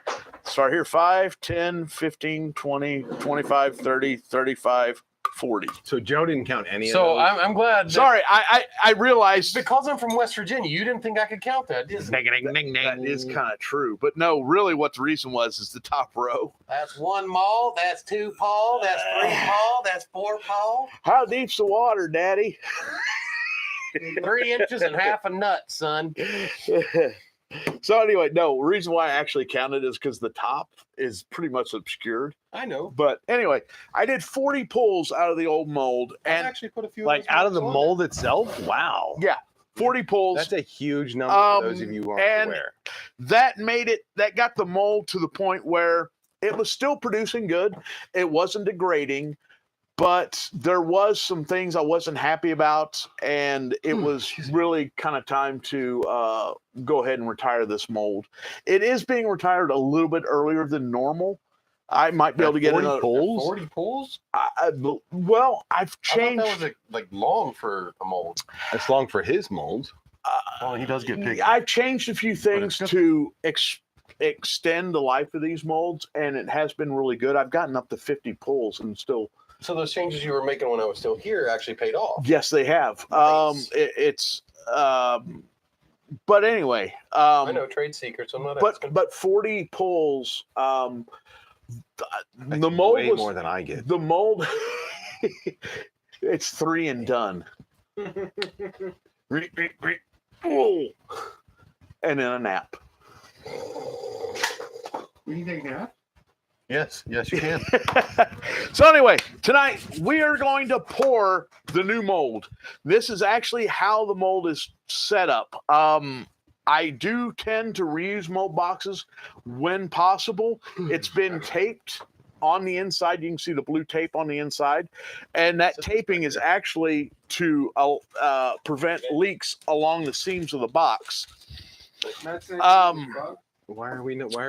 Start here, 5, 10, 15, 20, 25, 30, 35, 40. So Joe didn't count any of So those. I'm glad. Sorry, I realized Because I'm from West Virginia, you didn't think I could count that, did you? that is kind of true. But no, really what the reason was is the top row. That's 1 maul. That's 2 paw. That's 3 paw. That's 4 paw. How deep's the water, Daddy? 3 inches and half a nut, son. So anyway, no, the reason why I actually counted is because the top is pretty much obscured. I know. But anyway, I did 40 pulls out of the old mold I and actually put a few like those out of the marks on mold itself. Wow, 40 pulls. that's a huge number for those of you who aren't and aware. That got the mold to the point where it was still producing good. It wasn't degrading, but there was some things I wasn't happy about, and it was really kind of time to go ahead and retire this mold. It is being retired a little bit earlier than normal. I might be able to get 40 another. pulls? 40 pulls? Well, I've I thought changed. that was like long for a mold. That's long for his mold. Well, he does get picky. I've changed a few things good. to extend the life of these molds, and it has been really good. I've gotten up to 50 pulls and still. So those changes you were making when I was still here actually paid off. Yes, they have. Nice. But anyway. I know trade secrets. I'm not asking. But 40 pulls. The That's mold way was more than I get. the mold. It's 3 and done. Oh. And then a nap. We can take a nap. Yes, you can. So anyway, tonight we are going to pour the new mold. This is actually how the mold is set up. I do tend to reuse mold boxes when possible. It's been taped on the inside. You can see the blue tape on the inside. And that taping is actually to prevent leaks along the seams of the box. That's it. Why are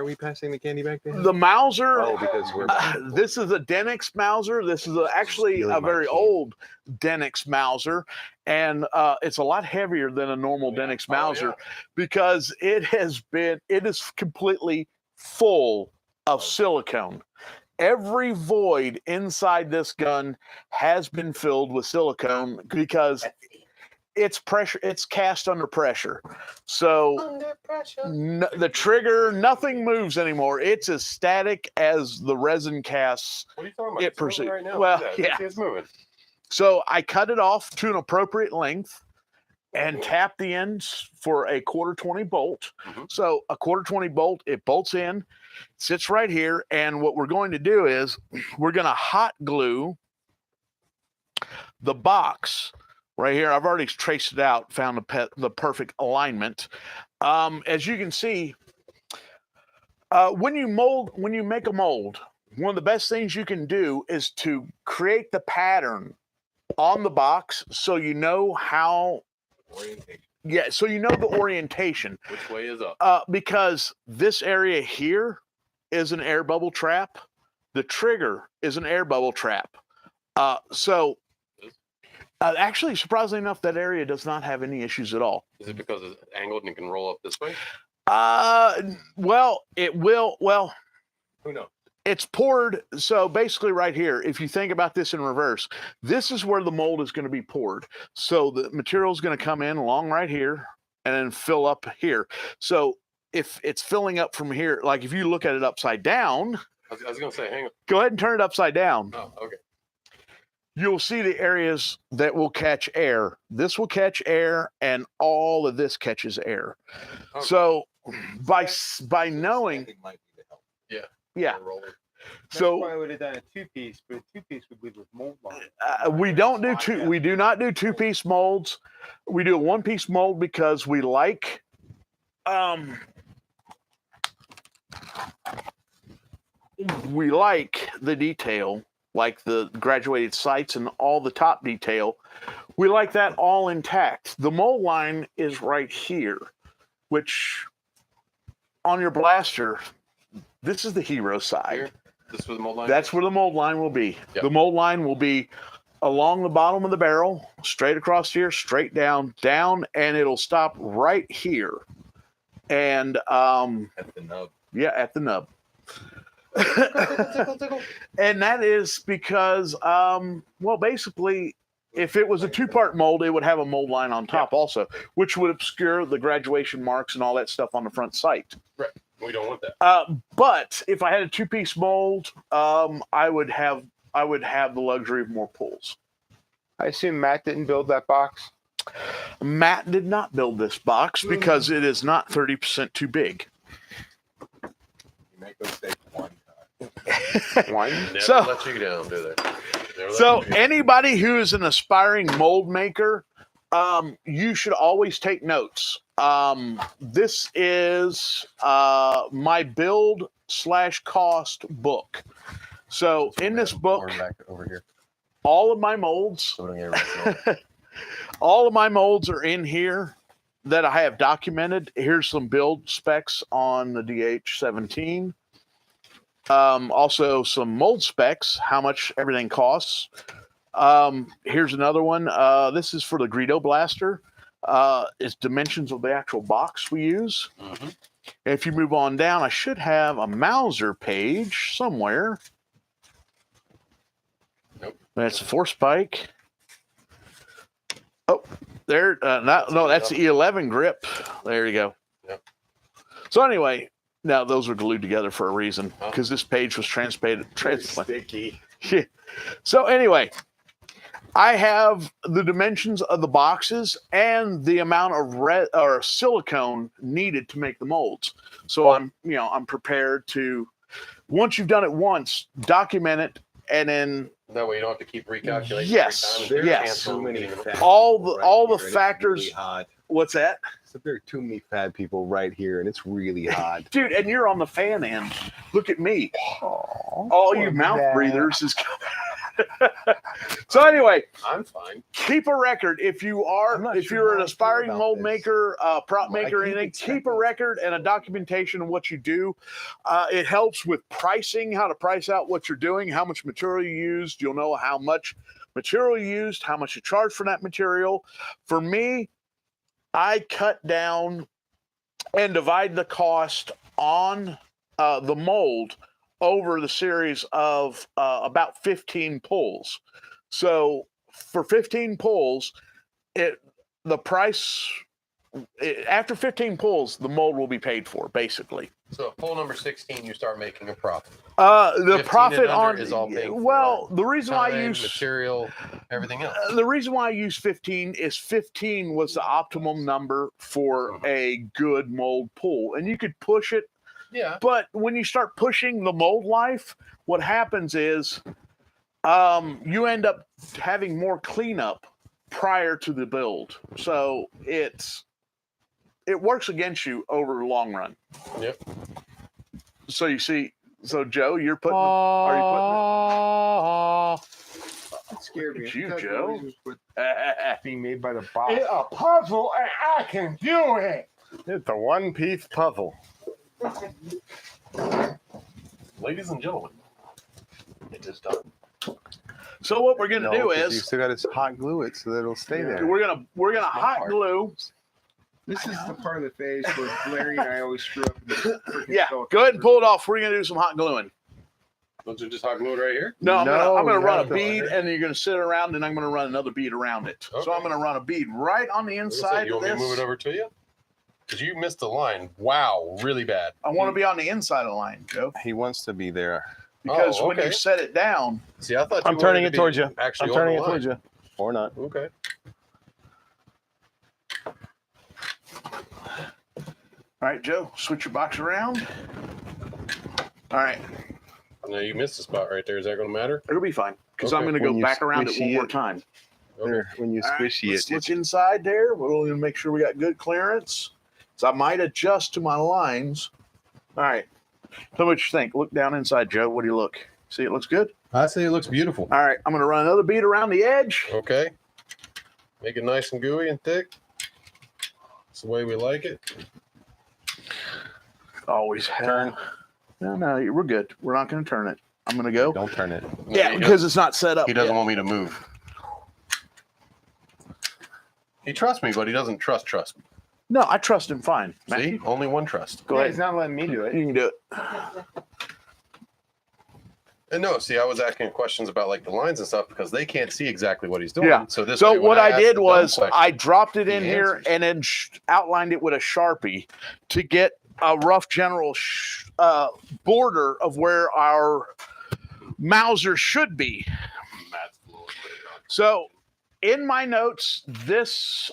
we passing the candy back there? The Mauser. Oh, because we're This is a Denix Mauser. This is actually a very old Denix Mauser, and it's a lot heavier than a normal Denix Mauser because it is completely full of silicone. Every void inside this gun has been filled with silicone because it's pressure. It's cast under pressure. So Under pressure. the trigger, nothing moves anymore. It's as static as the resin casts. What are you talking about? It It's moving proceed- right now. well, Look at yeah. that. It's moving. So I cut it off to an appropriate length and tap the ends for a 1/4-20 bolt. Mhm. So a 1/4-20 bolt, it bolts in, sits right here. And what we're going to do is we're going to hot glue the box right here, I've already traced it out, found the perfect alignment. As you can see, when you make a mold, one of the best things you can do is to create the pattern on the box so you know how. Orientation. Yeah, so you know the orientation. Which way is up? Because this area here is an air bubble trap. The trigger is an air bubble trap. Actually, surprisingly enough, that area does not have any issues at all. Is it because it's angled and it can roll up this way? Well, it will. Well, Who knows? it's poured. So basically right here, if you think about this in reverse, this is where the mold is going to be poured. So the material is going to come in along right here and then fill up here. So if it's filling up from here, like if you look at it upside down, I was going to say, hang on. go ahead and turn it upside down. Oh, okay. You'll see the areas that will catch air. This will catch air, and all of this catches air. Okay. So by knowing, yeah. So So I would have done a 2-piece, but a 2-piece would be with mold line. we don't do two. We do not do 2-piece molds. We do a 1-piece mold because we like the detail, like the graduated sights and all the top detail. We like that all intact. The mold line is right here, which on your blaster, this is the hero side. Here? This is where the mold line That's where the mold line will be. Yep. The mold line will be along the bottom of the barrel, straight across here, straight down, and it'll stop right here. And At the nub. yeah, at the nub. And that is because, well, basically, if it was a 2-part mold, it would have a mold line on top also, which would obscure the graduation marks and all that stuff on the front sight. Right. We don't want that. But if I had a 2-piece mold, I would have the luxury of more pulls. I assume Matt didn't build that box. Matt did not build this box because it is not 30% too big. You make a mistake one time. One. Never So- let you down, do they? Never let So you down. anybody who is an aspiring mold maker, you should always take notes. This is my build/cost book. So in this book, We're back over here. all of my molds, So we don't get it right. all of my molds are in here that I have documented. Here's some build specs on the DH-17. Also some mold specs, how much everything costs. Here's another one. This is for the Greedo blaster. It's dimensions of the actual box we use. Mhm. If you move on down, I should have a Mauser page somewhere. Nope. That's a 4-spike. Oh, there. No, that's the E11 grip. There you go. Yep. So anyway, now those are glued together for a reason because this page was transplanted. Sticky. Yeah. So anyway, I have the dimensions of the boxes and the amount of silicone needed to make the molds. So I'm prepared to, once you've done it once, document it, and then That way you don't have to keep recalculating. Yes, every time and yes. cancel So many getting them. fat all people the right all the here, and it's factors. really hot. What's that, So there are too many fat people right here, and it's really hot. dude? And you're on the fan end. Look at me. Oh, All you mouth breathers is. So anyway, I'm fine. keep a record if you I'm not if sure you're how an I feel aspiring about mold this. maker, prop Well, I maker, keep anything. it Keep a simple. record and a documentation of what you do. It helps with pricing, how to price out what you're doing, how much material you used. You'll know how much material you used, how much you charge for that material. For me, I cut down and divide the cost on the mold over the series of about 15 pulls. So for 15 pulls, the price after 15 pulls, the mold will be paid for, basically. So at pull number 16, you start making a profit. The 15 profit and under on is all paid for. well, the reason why I Time, use material, everything else. the reason why I use 15 is 15 was the optimum number for a good mold pull, and you could push it. Yeah. But when you start pushing the mold life, what happens is you end up having more cleanup prior to the build. So it works against you over the long run. Yep. So you see, so Joe, you're putting. Are you That scared me. Look at you, I thought the Joe. noise was with- putting? being made by the box. It's a puzzle, and I can do it. It's a one-piece puzzle. Ladies and gentlemen, it is done. So what we're gonna do you is still got to hot glue it so that it'll stay there. we're gonna hot part. glue. This is the part of the phase where Larry and I always screw up. The freaking Yeah, felt. go ahead and pull it off. We're gonna do some hot gluing. Don't you just hot glue it right here? No, I'm gonna No, run a no. bead, and you're gonna sit around, and I'm gonna run another bead around it. So I'm gonna run a bead right on the I was gonna inside say, you of want me to this. move it over to you? Because you missed the line. Wow, really bad. I want to be on the inside of the line, Joe, He wants to be there. because Oh, when you okay. set it down, See, I thought I'm you turning wanted it to be towards you. Actually, I'm turning it on the towards you. Or not. line. Okay. all right, Joe, switch your box around. All right, No, you missed a spot right there. Is that going to matter? it'll be fine because I'm Okay. gonna When go you back around it squishy one more it- time. Okay. There, when you All right, squishy let's it, look inside there. We'll even make sure we got good clearance. So I might adjust to my lines. All right. Tell me what you think. Look down inside, Joe. What do you look? See, it looks good. I say it looks beautiful. All right. I'm going to run another bead around the edge. Okay. Make it nice and gooey and thick. That's the way we like it. Always turn. No, we're good. We're not going to turn it. I'm going to go. don't turn it. Yeah, because it's not set up. He doesn't yet. want me to move. He trusts me, but he doesn't trust me. No, I trust him fine. See? Matthew, Only one trust. go Yeah, ahead. he's not letting me do it. You can do it. And no, see, I was asking questions about like the lines and stuff because they can't see exactly what he's doing. Yeah. So this So way, when what I ask did the dumb was question- I dropped it in he here answers. and then outlined it with a Sharpie to get a rough general border of where our Mauser should be. So in my notes, this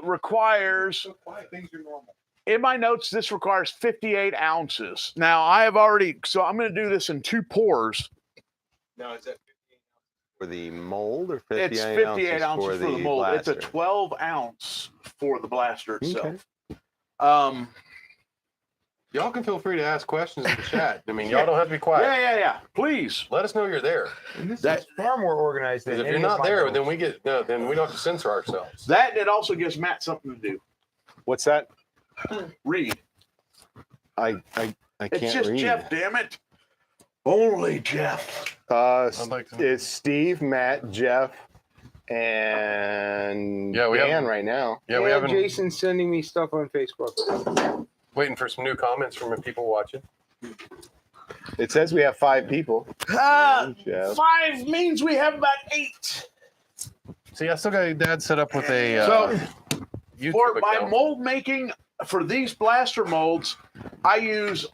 requires. Things are normal. In my notes, this requires 58 ounces. Now I have already, so I'm going to do this in 2 pours. No, is that For the mold or 58 It's 58 ounces for the mold. It's a blaster? 12 ounce for the blaster itself. Okay. y'all can feel free to ask questions in the chat. I mean, y'all don't have to be quiet. Yeah. Please. Let us know you're there. And this That- is far more organized than Because if any you're of not my there, notes. then then we don't have to censor ourselves. That it also gives Matt something to do. What's that? Read. I can't It's just read. Jeff, damn it. Only Jeff. I'd like to. It's Steve, Matt, Jeff, and Yeah, we Dan haven't- right now. Yeah, we haven't. Jason's sending me stuff on Facebook. Waiting for some new comments from the people watching. It says we have 5 people. Jeff. 5 means we have about 8. See, I still got Dad set up with a So YouTube for my account. mold making, for these blaster molds, I use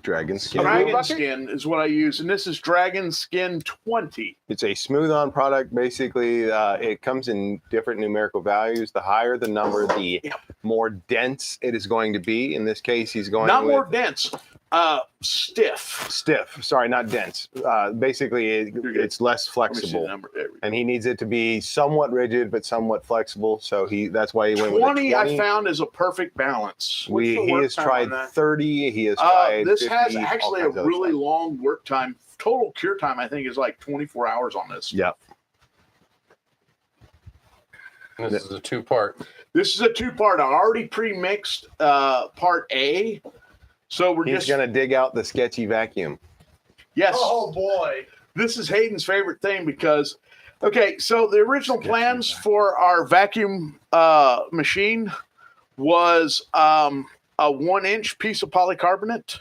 Dragon skin. Dragon Skin is what I use, and this is Dragon Skin 20. It's a smooth-on product. Basically, it comes in different numerical values. The higher the number, the more dense it is going to be. In this case, he's going Not with more dense, stiff. stiff. Sorry, not dense. Basically, it's less Let me see the flexible, number. There we go. and he needs it to be somewhat rigid but somewhat flexible. So that's why he went 20, with a 20. I found is a perfect balance. What's the He work has time tried on that? 30. He has tried. This 50, has all actually a kinds of other really stuff. long work time. Total cure time, I think, is like 24 hours on this. Yep. And this is a 2-part. This is a 2-part. I already pre-mixed part A. So we're He's just gonna dig out the sketchy vacuum. yes. Oh boy. This is Hayden's favorite thing because, okay, so the original plans for our vacuum machine was a 1-inch piece of polycarbonate.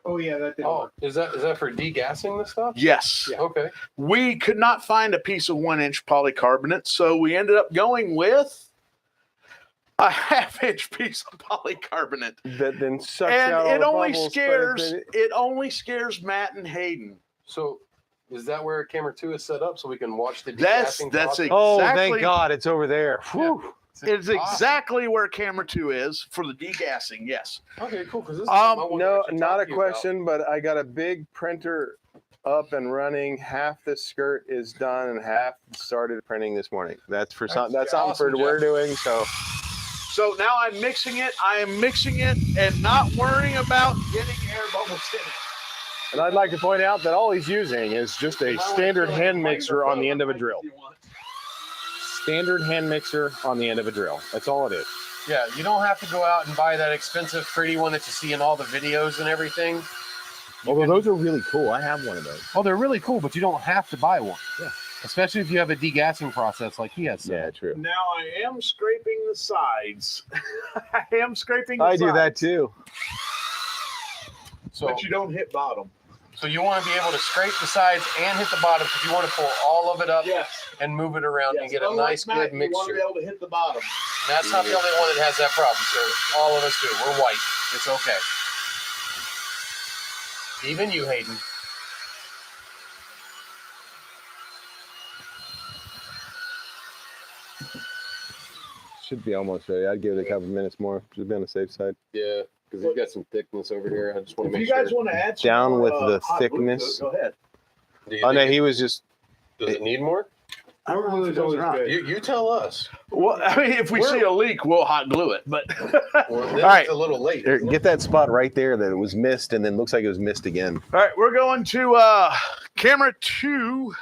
Oh yeah, that didn't Oh, work. is that for degassing this stuff? Yes. Yeah. Okay. We could not find a piece of 1-inch polycarbonate, so we ended up going with a 1/2-inch piece of polycarbonate. That then sucks out all And it the only bubbles, but scares it only scares Matt and Hayden. So, is that where camera 2 is set up so we can watch the That's degassing that's process? Oh, exactly thank God, it's over there. Whew. it's exactly where camera 2 is for the degassing. Yes. Okay, cool. Because this is Um, something I wanted to No, actually not talk a to you about. question, but I got a big printer up and running. Half the skirt is done and half started printing this morning. That's for something. That's something awesome, for we're Jeff. doing. So now I'm mixing it. I am mixing it and not worrying about getting air bubbles in it. And I'd like to point out that all he's using is just a standard hand mixer on the end of a drill. Standard hand mixer on the end of a drill. That's all it is. Yeah, you don't have to go out and buy that expensive, pretty one that you see in all the videos and everything. Although those are really cool. I have one of those. Oh, they're really cool, but you don't have to buy one. Yeah. Especially if you have a degassing process like he has. Yeah, true. Now I am scraping the sides. I am scraping the I sides. do that too. So, But you don't hit bottom. so you want to be able to scrape the sides and hit the bottom because you want to pull all of it up Yes. and move it around and get a Unlike nice, Matt, good you want mixture. to be able to hit the bottom. And that's not the only one that has that problem, sir. All of us do. We're white. It's okay. Even you, Hayden. Should be almost ready. I'd give it a couple minutes more. Just be on the safe side. Yeah, because you've got some thickness over here. I just want If to you make guys sure. want to add some Down more, with the hot glue to thickness. it, go ahead. Do you Oh no, think he was just. does it need more? I don't know if it does not. You tell us. Well, I mean, if we see a leak, we'll hot glue it. But Well, then All right. it's a little late. There, isn't it? get that spot right there that it was missed, and then looks like it was missed again. all right, we're going to camera 2.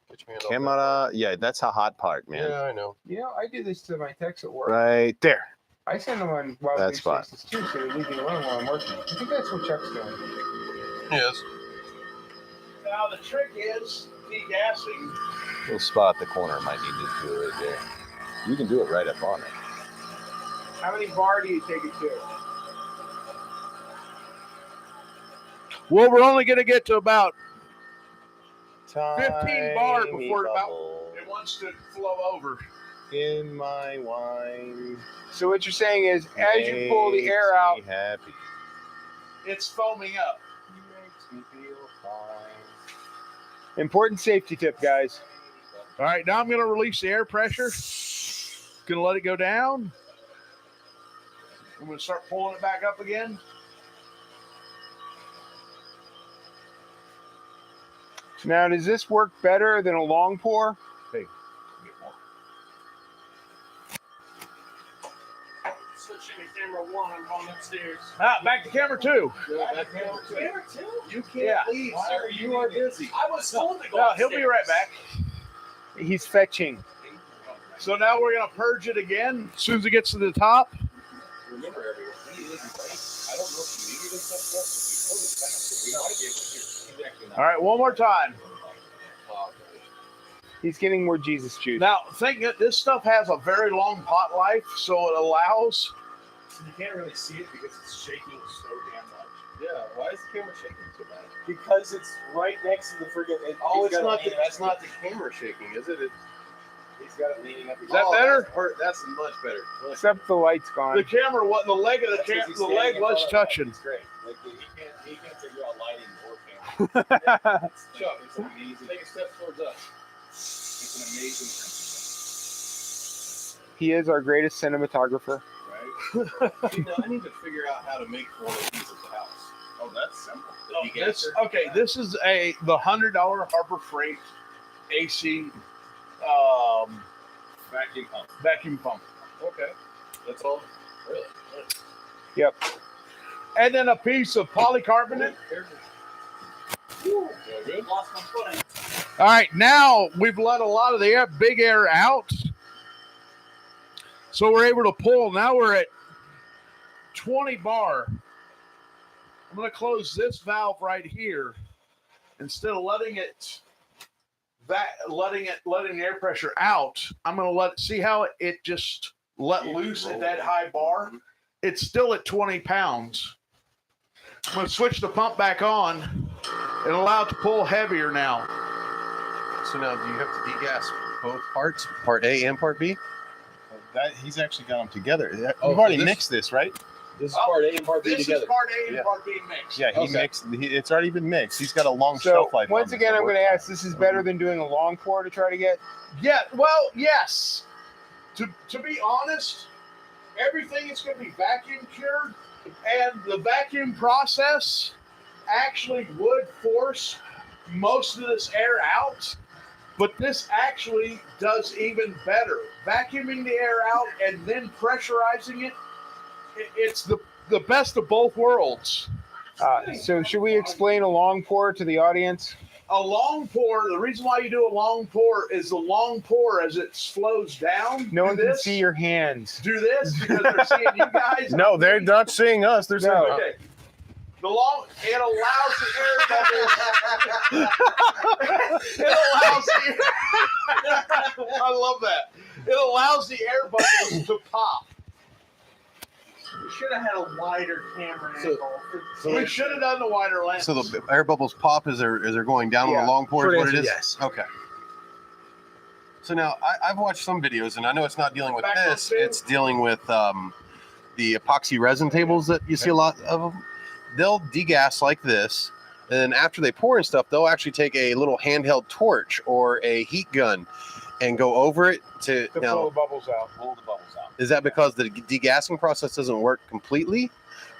Get your hand off that. Camera, yeah, that's a hot part, man. Yeah, I know. You know, I do this to my techs at work. Right there. I send them on wild That goose spot. chases too, so they leave me alone while I'm working. I think that's what Chuck's doing. Yes. Now the trick is degassing. Little spot at the corner might need to do it right there. You can do it right up on it. How many bar do you take it to? Well, we're only going to get to about 15 bar Tiny before bubble it wants to flow over. in my wine. So what you're saying is, as you pull the air makes out, me happy. It's foaming up. Makes me feel fine. important safety tip, guys. All right, now I'm going to release the air pressure. Going to let it go down. I'm going to start pulling it back up again. Now, does this work better than a long pour? Switching to camera 1, I'm going upstairs. Back to camera 2. Camera 2? You can't Yeah. leave, sir. You are busy. I was told to go No, upstairs. he'll be right back. He's fetching. So now we're going to purge it again as soon as it gets to the top. Remember, everyone, he isn't right. I don't know if you needed this stuff, but if you pull it faster, we might be able to hear. He's actually not. All right, one more time. He's getting more Jesus juice. Now, think that this stuff has a very long pot life, so it allows. You can't really see it because it's shaking so damn much. Yeah, why is the camera shaking so bad? Because it's right next to the friggin'. Oh, it's not. That's not the camera shaking, is it? He's got it leaning up. Is that better? That's much better. Except the light's gone. The camera, what the leg of the leg was touching. It's great. Like he can't figure out lighting or camera. Chuck, it's amazing. Take a step towards us. It's an amazing thing. He is our greatest cinematographer. Right? See, now I need to figure out how to make one of these at the house. Oh, that's simple. This is the $100 Harbor Freight AC Vacuum pump. vacuum pump. Okay. That's all. Really? Yep. And then a piece of polycarbonate. Good? Lost my footing. All right, now we've let a lot of the big air out. So we're able to pull. Now we're at 20 bar. I'm going to close this valve right here. Instead of letting the air pressure out, I'm going to let it see how it just let loose at that high bar. It's still at 20 pounds. I'm going to switch the pump back on and allow it to pull heavier now. So now, do you have to degas both parts, part A and part B? That he's actually got them together. Oh, We've already this- mixed this, right? This is part A and part B This together. is part A and Yeah. part B mixed. Yeah, he Okay. mixed. It's already been mixed. He's got a long So shelf life. once again, I'm going to ask: this is better than doing a long pour to try to get? Yeah, well, yes. To be honest, everything is going to be vacuum cured, and the vacuum process actually would force most of this air out. But this actually does even better. Vacuuming the air out and then pressurizing it, it's the best of both worlds. So should we explain a long pour to the audience? A long pour, the reason why you do a long pour is the long pour as it slows down. No one can this, see your hands. Do this because they're seeing you guys. No, they're not seeing us. They're seeing Okay. The long, it allows the air bubbles. It allows the. I love that. It allows the air bubbles to pop. We should have had a wider camera angle. We should have done the wider lens. So the air bubbles pop as they're going down on the long pour is what it is? Yes. Okay. So now I've watched some videos, and I know it's not dealing with Back this. on film. It's dealing with the epoxy resin tables that you see a lot of them. They'll degas like this, and then after they pour and stuff, they'll actually take a little handheld torch or a heat gun and go over it to pull the bubbles out. pull the bubbles out. Is that because the degassing process doesn't work completely,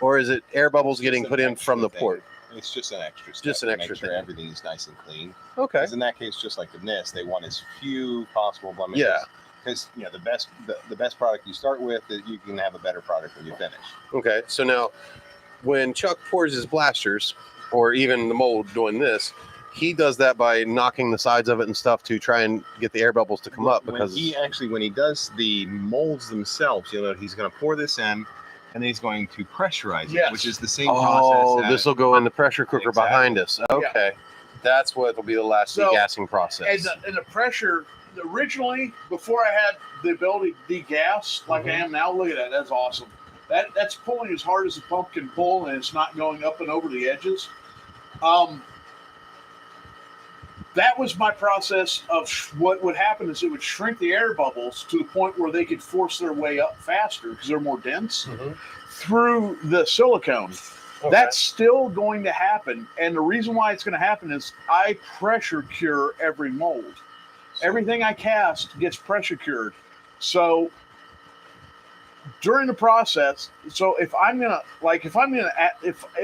or is it air bubbles getting It's put an in from the extra port? thing. It's just an extra step. Just an to extra make sure thing. everything's nice and clean. Okay. Because in that case, just like the NIST, they want as few possible blemishes. Yeah. Because the best product you start with, is you can have a better product when you finish. Okay. So now, when Chuck pours his blasters, or even the mold doing this, he does that by knocking the sides of it and stuff to try and get the air bubbles to come up. Because when he does the molds themselves, you'll know he's going to pour this in, and then he's going to pressurize Yes. it, which is the same oh, process. this will go in the pressure cooker Exactly. behind us. Okay. That's what will be the last So- degassing process. And the pressure, originally, before I had the ability to degas like I am now, look at that. That's awesome. That's pulling as hard as the pump can pull, and it's not going up and over the edges. That was my process of what would happen is it would shrink the air bubbles to the point where they could force their way up faster because they're more dense through the silicone. That's still going to happen. And the reason why it's going to happen is I pressure cure every mold. Everything I cast gets pressure cured. So during the process, so if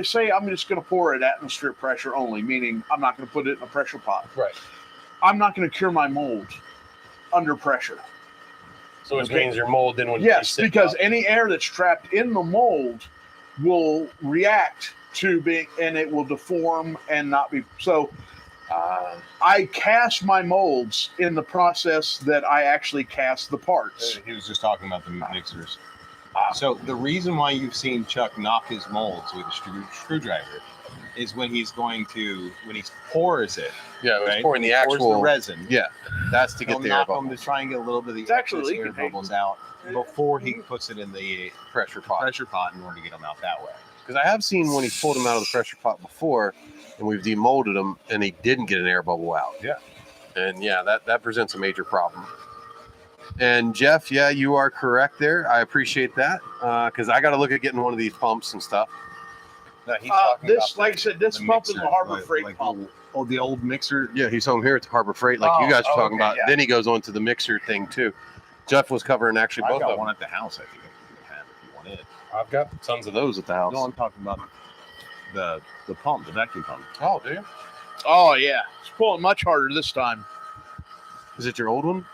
say I'm just going to pour at atmospheric pressure only, meaning I'm not going to put it in a pressure pot. Right. I'm not going to cure my mold under pressure. So it means your mold then when Yes, because any air that's trapped in the mold will react to being, and it will deform and not be. So I cast my molds in the process that I actually cast the parts. He was just talking about the mixers. So the reason why you've seen Chuck knock his molds with a screwdriver is when he pours it. Yeah, Right? pouring the When he pours actual the resin. Yeah, that's to He'll get the air knock them bubbles. to try and get a little bit of the It's actually excess air leaking. bubbles out before he puts it in the Pressure pot. in order to get them out that way. Because I have seen when he's pulled them out of the pressure pot before, and we've demolded them, and he didn't get an air bubble out. Yeah. And yeah, that presents a major problem. And Jeff, yeah, you are correct there. I appreciate that because I got to look at getting one of these pumps and stuff. No, he's talking This, about like I said, this the pump is mixer, a Harbor like- Freight like pump. the old mixer. Yeah, he's home here at the Harbor Freight, like you guys were talking about. yeah. Then he goes on to the mixer thing too. Jeff was covering actually I've both got of them. one at the house. I think you can have if you want it. I've got tons of those at the house. No, I'm talking about the pump, the vacuum pump. Oh, do you? Oh yeah, it's pulling much harder this time. Is it your old one?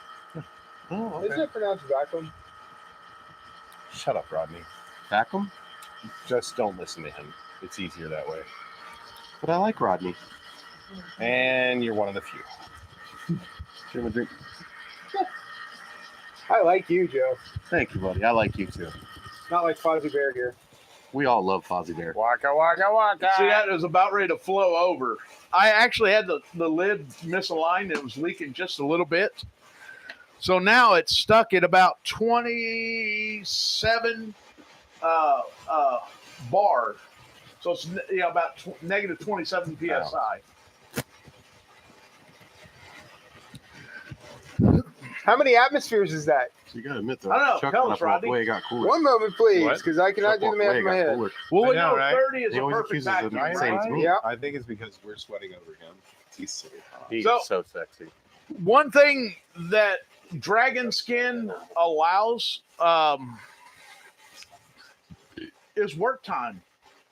Oh, okay. Isn't it pronounced vacuum? Shut up, Rodney. Vacuum? Just don't listen to him. It's easier that way. But I like Rodney. And you're one of the few. Share my drink. I like you, Joe. Thank you, buddy. I like you too. Not like Fozzie Bear here. We all love Fozzie Bear. Waka waka waka. See that? It was about ready to flow over. I actually had the lid misaligned. It was leaking just a little bit. So now it's stuck at about 27 bar. So it's about negative 27 psi. How many atmospheres is that? So you gotta admit though, I don't know. Chuck Tell went us, up Rodney. way it got cooler. One moment, please, What? because I cannot do the math in my head. Well, I we know, know right? 30 is He a always perfect accuses the vacuum. same Right? thing. Yeah. I think it's because we're sweating over him. He's so hot. He's So- so sexy. One thing that dragon skin allows is work time.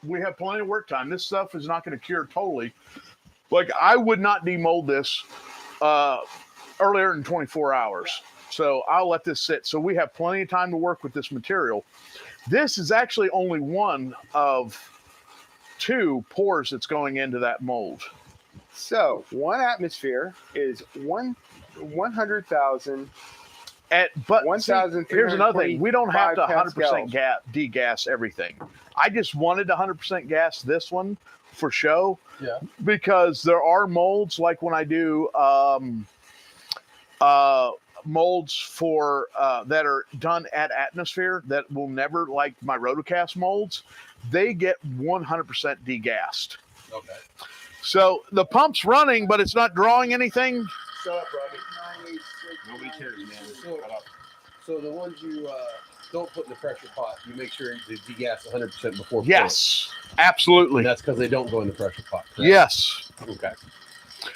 We have plenty of work time. This stuff is not going to cure totally, Like I would not demold this earlier than 24 hours. So I'll let this sit. So we have plenty of time to work with this material. This is actually only one of 2 pours that's going into that mold. So 1 atmosphere is 100,000. But see, here's another thing. We don't have to 100% Pascals. degas everything. I just wanted to 100% gas this one for show. Yeah. Because there are molds, like when I do molds for that are done at atmosphere that will never, like my rotocast molds, they get 100% degassed. Okay. So the pump's running, but it's not drawing anything. Shut up, Robbie. Nobody cares, man. Shut up. So the ones you don't put in the pressure pot, you make sure they degas 100% before. Yes, absolutely. And that's because they don't go in the pressure pot. Correct? Yes. Okay.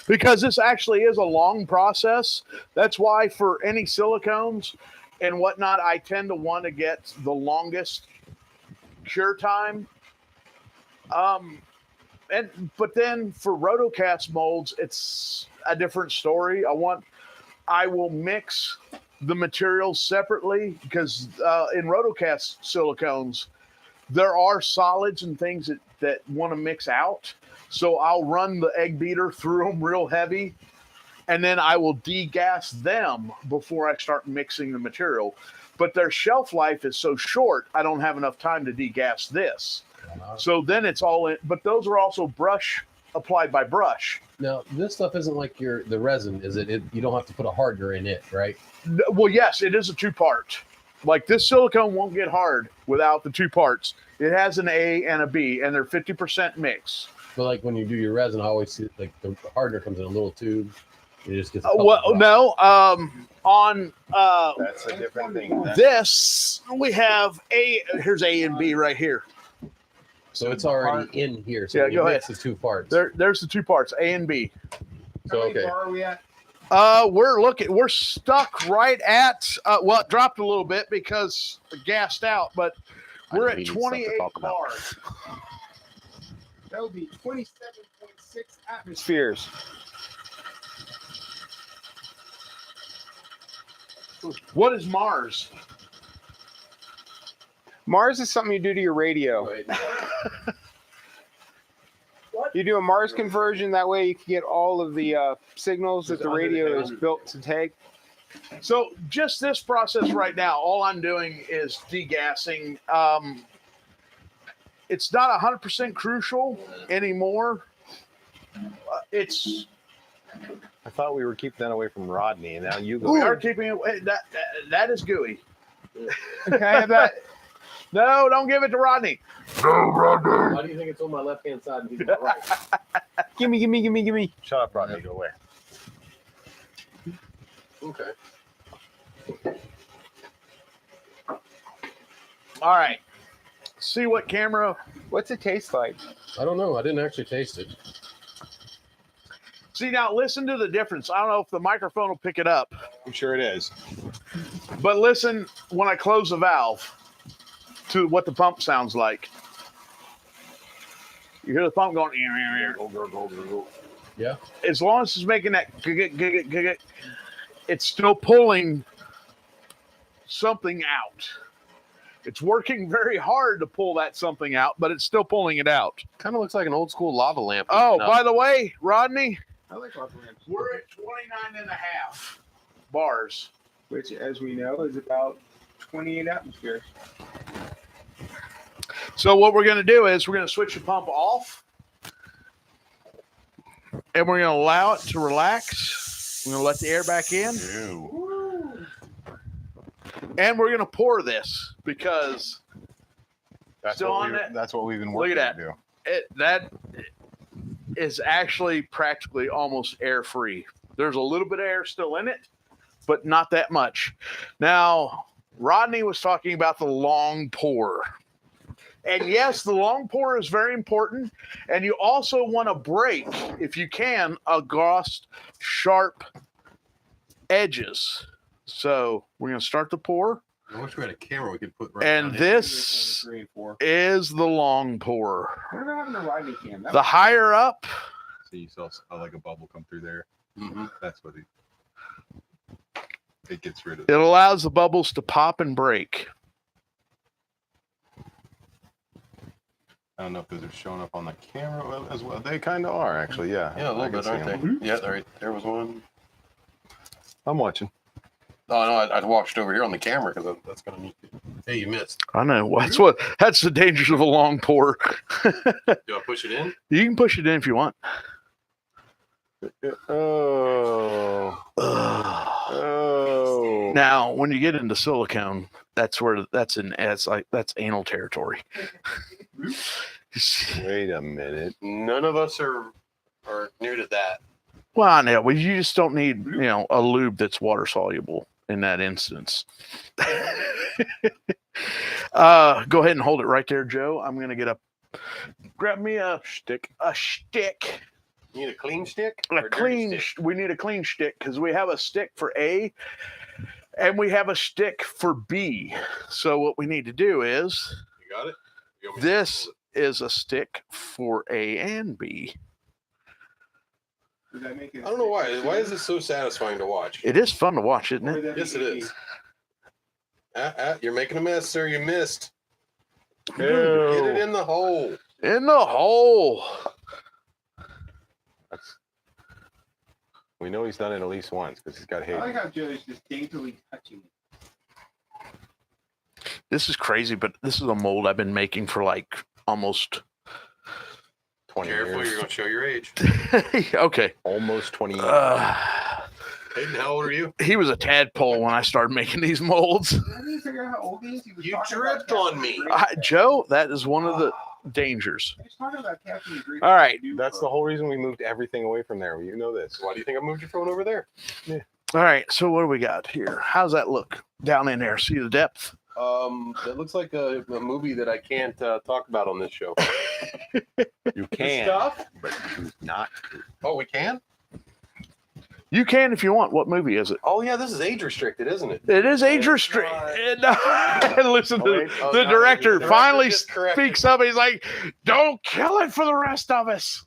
Because this actually is a long process. That's why for any silicones and whatnot, I tend to want to get the longest cure time. But then for rotocast molds, it's a different story. I will mix the materials separately because in rotocast silicones, there are solids and things that want to mix out. So I'll run the egg beater through them real heavy, and then I will degas them before I start mixing the material. But their shelf life is so short, I don't have enough time to degas this. So then it's all in, but those are also applied by brush. Now, this stuff isn't like the resin, is it? You don't have to put a hardener in it, right? Well, yes, it is a 2-part. Like this silicone won't get hard without the 2 parts. It has an A and a B, and they're 50% mix. But like when you do your resin, I always see like the hardener comes in a little tube. It just gets. On That's a different thing. this we have here's A and B right here. So it's already in here. So Yeah, when you go mix ahead. the 2 parts. There's the 2 parts, A and B. So okay. How are we at? We're stuck right at well, it dropped a little bit because it gassed out, but we're at 28 bars. That would be 27.6 atmospheres. What is Mars? Mars is something you do to your radio. You do a Mars conversion, that way you can get all of the signals that the radio is built to take. So just this process right now, all I'm doing is degassing. It's not 100% crucial anymore. It's I thought we were keeping that away from Rodney, and now you go. we are keeping it. That is gooey. Can I have that? No, don't give it to Rodney. Why do you think it's on my left hand side and he's on my right? Gimme. Shut up, Rodney. Go away. Okay. All right. See what camera. What's it taste like? I don't know. I didn't actually taste it. See, now listen to the difference. I don't know if the microphone will pick it up, I'm sure it is. but listen when I close the valve to what the pump sounds like. You hear the pump going. Yeah. As long as it's making that, it's still pulling something out. It's working very hard to pull that something out, but it's still pulling it out. Kind of looks like an old school lava lamp. Oh, No. by the way, Rodney, I like lava lamps. we're at 29.5 bars. Which, as we know, is about 28 atmospheres. So what we're going to do is we're going to switch the pump off, and we're going to allow it to relax. We're going to let the air back in, and we're going to pour this because That's Still what on it? That's what we've been Look working at to do. that is actually practically almost air-free. There's a little bit of air still in it, but not that much. Now, Rodney was talking about the long pour. And yes, the long pour is very important. And you also want to break, if you can, across sharp edges. So we're going to start the pour. I wish we had a camera we could put right And on it. this 3 and 4. is the long pour. What about having a Rodney cam? The higher up, So you saw like a bubble come through there. Mm-hmm. That's what it gets rid of. It allows the bubbles to pop and break. I don't know if those are showing up on the camera as well. They kind of are, actually. Yeah. Yeah, a I little can bit, see aren't them. they? Yeah, there was one. I'm watching. Oh no, I watched over here on the camera because that's gonna need. Hey, you missed. I know. That's the dangers of a long pour. Do I push it in? You can push it in if you want. Oh. Oh. Now, when you get into silicone, that's anal territory. Wait a minute. None of us are new to that. Well, I know, but you just don't need, a lube that's water soluble in that instance. Go ahead and hold it right there, Joe. I'm gonna grab me a stick. You need a clean stick? We need a clean stick because we have a stick for A and we have a stick for B. So what we need to do is You got it? You want me to this hold is a stick for A and B. Does that make it? it? I don't know why. Why is this so satisfying to watch? It is fun to watch, isn't it? Yes, it is. You're making a mess, sir. You missed. Ew. Get it in the hole. In the hole. We know he's done it at least once because he's got I hate. like how Joe's just daintily touching it. This is crazy, but this is a mold I've been making for like almost 20 Careful, years. you're going to show your age. okay. Almost 20 years. Hayden, how old are you? He was a tadpole when I started making these molds. I didn't figure out how old he is. He was You talking about tripped on Captain me. Great. Joe, that is one of the dangers. He was talking about Captain Great. All right. That's the whole reason we moved everything away from there. You know this. Why do you think I moved your phone over there? All right. So what do we got here? How's that look down in there? See the depth? That looks like a movie that I can't talk about on this show. You can, Stuff? but choose not to. Oh, we can? You can if you want. What movie is it? Oh, yeah, this is age restricted, isn't it? It is age It's restricted. not. And listen to wait. Oh, the no, director the finally just corrected speaks me. up. He's like, "Don't kill it for the rest of us."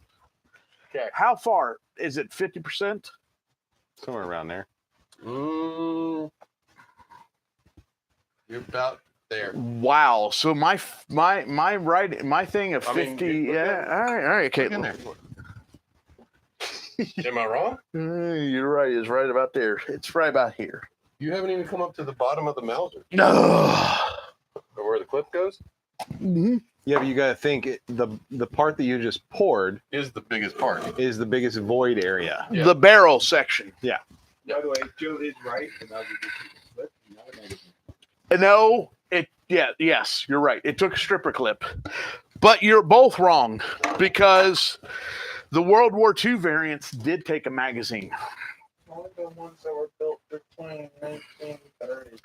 Okay. How far is it? 50%? Somewhere around there. You're about there. Wow. So my thing of 50. look Yeah. All right. Okay. Look in there. Am I wrong? You're right. It's right about there. It's right about here. You haven't even come up to the bottom of the Mauser, No. or where the clip goes. Mm-hmm. Yeah, but you got to think the part that you just poured Is the biggest part. is the biggest void area. Yeah. The barrel section. By the way, Joe is right. And I'll give you a clip. No, no, no. No. Yes. You're right. It took a stripper clip, but you're both wrong because the World War II variants did take a magazine. Only the ones that were built between 1930.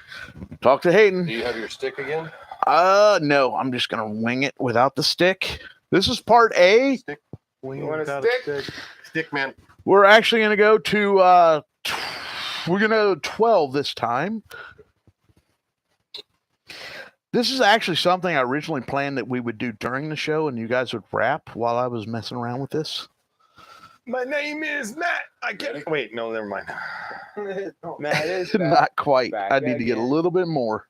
Talk to Hayden. Do you have your stick again? No, I'm just gonna wing it without the stick. This is part A. Stick. You want a stick? Stick, man. We're actually gonna go to we're gonna go 12 this time. This is actually something I originally planned that we would do during the show, and you guys would rap while I was messing around with this. My name is Matt. I can't. Wait, no, never mind. Matt is back. Not quite. Back I need to get a again. little bit more.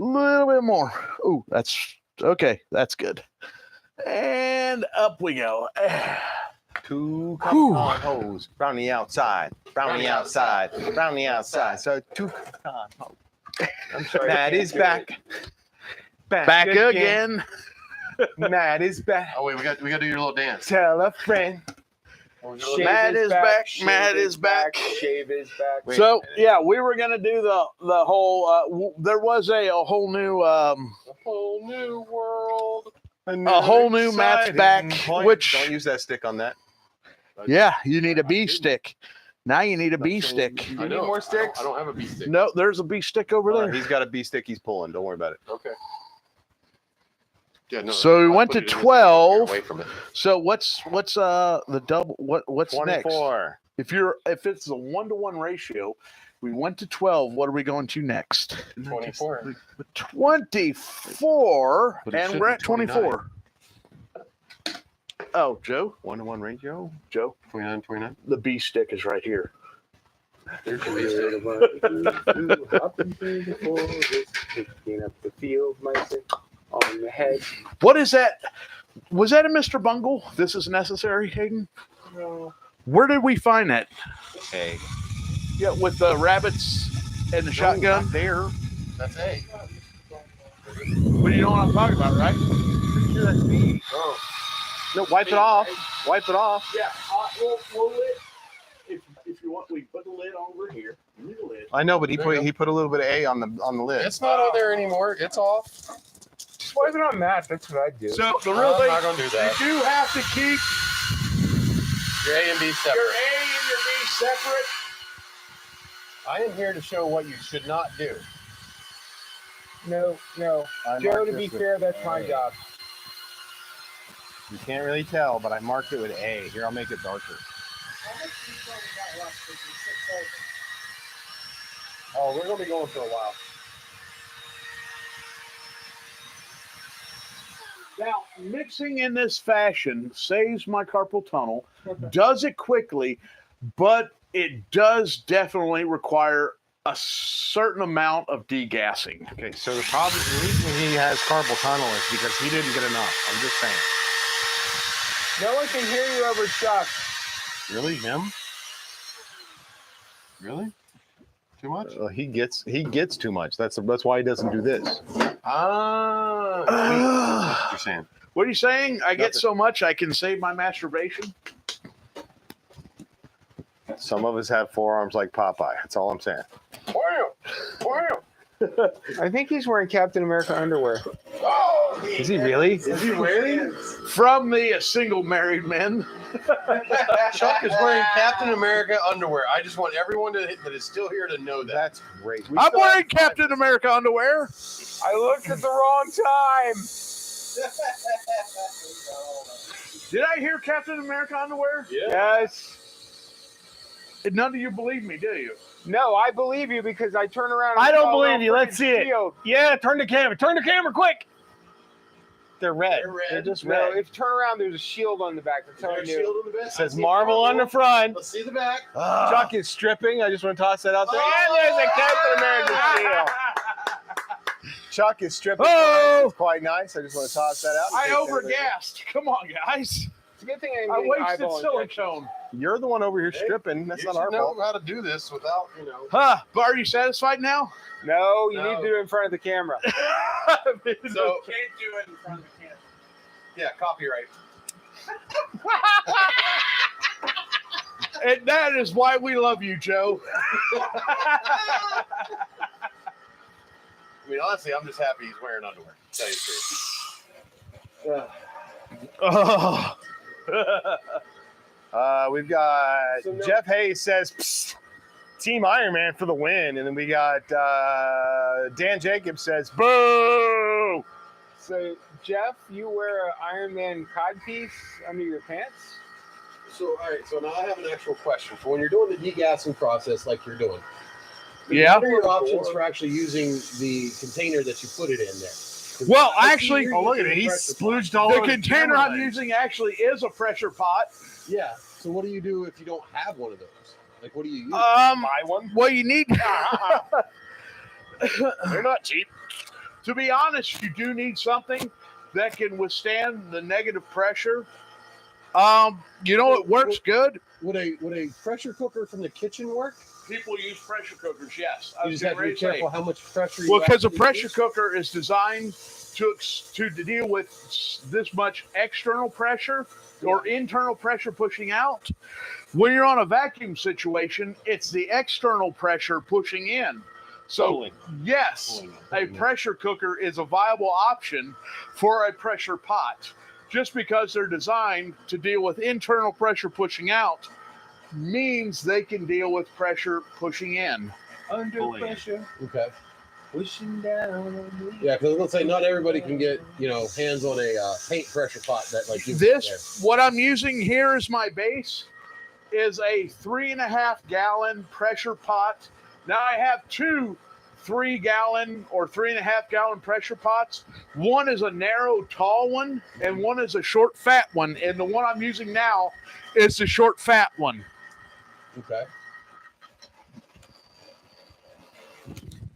Oh, that's okay. That's good. And up we go. Two Whew. con hoes. Round the outside. Round the outside. Round the outside. So two con hoes. I'm sorry. Matt is back. Back again. Matt is back. Oh wait, we got to do your little dance. Tell a friend. Shave Matt is back. shave Matt is back. Shave is back. Wait. So yeah, we were gonna do the whole. There was a whole new A whole new world. A whole new Matt's back, which- Don't use that stick on that. yeah. You need a B stick. Now you need a B stick. You need more sticks? I don't have a B stick. No, there's a B stick over there. He's got a B stick he's pulling. Don't worry about it. Okay. Yeah, no, So we I'll went put to it in this 12. Away from it. So what's the double? What's next? 24. If it's a 1-to-1 ratio, we went to 12. What are we going to next? 24. 24, But it and should we're be at 24. Oh, Joe? 1-to-1 ratio. Joe? 29. The B stick is right here. Hopping through the forest, picking up the field mice on the head. What is that? Was that a Mr. Bungle? This is necessary, Hayden? No. Where did we find that? A. Yeah, with the rabbits and the shotgun? There. That's A. But you know what I'm talking about, right? Pretty sure that's me. Oh. No, wipe it off. Wipe it off. Yeah, we'll if you want, we put the lid over here. Give me the lid. I know, but he put a little bit of A on the lid. It's not on there anymore. It's off. Just wipe it on that. That's what I do. So the real I'm thing, not gonna do that. you do have to keep Your A and B separate. your A and your B separate. I am here to show what you should not do. No. Joe, to be fair, that's my job. You can't really tell, but I marked it with A. Here, I'll make it darker. How much do you tell me got left? Because we 6 Oh, we're gonna be going for a while. Now, mixing in this fashion saves my carpal tunnel, does it quickly, but it does definitely require a certain amount of degassing. Okay, so the reason he has carpal tunnel is because he didn't get enough. I'm just saying. No one can hear you over Chuck. Really, him? Really? Too much? He gets too much. That's why he doesn't do this. Ah. You're saying? What are you saying? I get Nothing. so much I can save my masturbation? Some of us have forearms like Popeye. That's all I'm saying. I think he's wearing Captain America underwear. Is he really? Is he wearing? From the single married men. Chuck is wearing Captain America underwear. I just want everyone that is still here to know that. That's great. I'm wearing Captain America underwear. I looked at the wrong time. Did I hear Captain America underwear? Yes. None of you believe me, do you? No, I believe you because I turn around. I don't believe you. Let's see it. Yeah, turn the camera. Turn the camera quick. They're red. They're just No, red. if you turn around, there's a shield on the back. I'm telling you. It says Marvel on the front. Let's see the back. Chuck is stripping. I just want to toss that out there. Oh! And there's a Captain America shield. Chuck is stripping. Oh! It's quite nice. I just want to toss that out. I overgassed. Come on, guys. It's a good thing I I'm wasted silicone. You're the one over here stripping. That's You not should our know fault. how to do this without, Huh? But are you satisfied now? No, you No. need to do it in front of the camera. So, Can't do it in front of the camera. yeah, copyright. And that is why we love you, Joe. I mean, honestly, I'm just happy he's wearing underwear. To tell you the truth. Oh. We've got Jeff Hayes says, "Psst, Team Iron Man for the win. And then we got Dan Jacobs says, boo. So, Jeff, you wear an Iron Man codpiece under your pants? So, all right. So now I have an actual question. For when you're doing the degassing process, like you're doing, Yeah. what are your options for actually using the container that you put it in there? Well, I see actually, you're using a pressure pot. splooged all the over his container camera I'm lens. using actually is a pressure pot. Yeah. So what do you do if you don't have one of those? Like, what do you use? Buy one? Well, you need. They're not cheap. To be honest, you do need something that can withstand the negative pressure. You know, it works good. Would a pressure cooker from the kitchen work? People use pressure cookers, yes. I You was just have getting to be ready to say. careful how much pressure. Well, you because a actually pressure use. cooker is designed to deal with this much external pressure or internal pressure pushing out. When you're on a vacuum situation, it's the external pressure pushing in. So, yes, a pressure cooker is a viable option for a pressure pot. Just because they're designed to deal with internal pressure pushing out means they can deal with pressure pushing in. Under pressure, Okay. pushing down on me. Yeah, because I was gonna say not everybody can get hands on a paint pressure pot that like you. This, what I'm using here as my base, is a 3.5 gallon pressure pot. Now I have two 3-gallon or 3.5-gallon pressure pots. One is a narrow, tall one, and one is a short, fat one. And the one I'm using now is the short, fat one. Okay.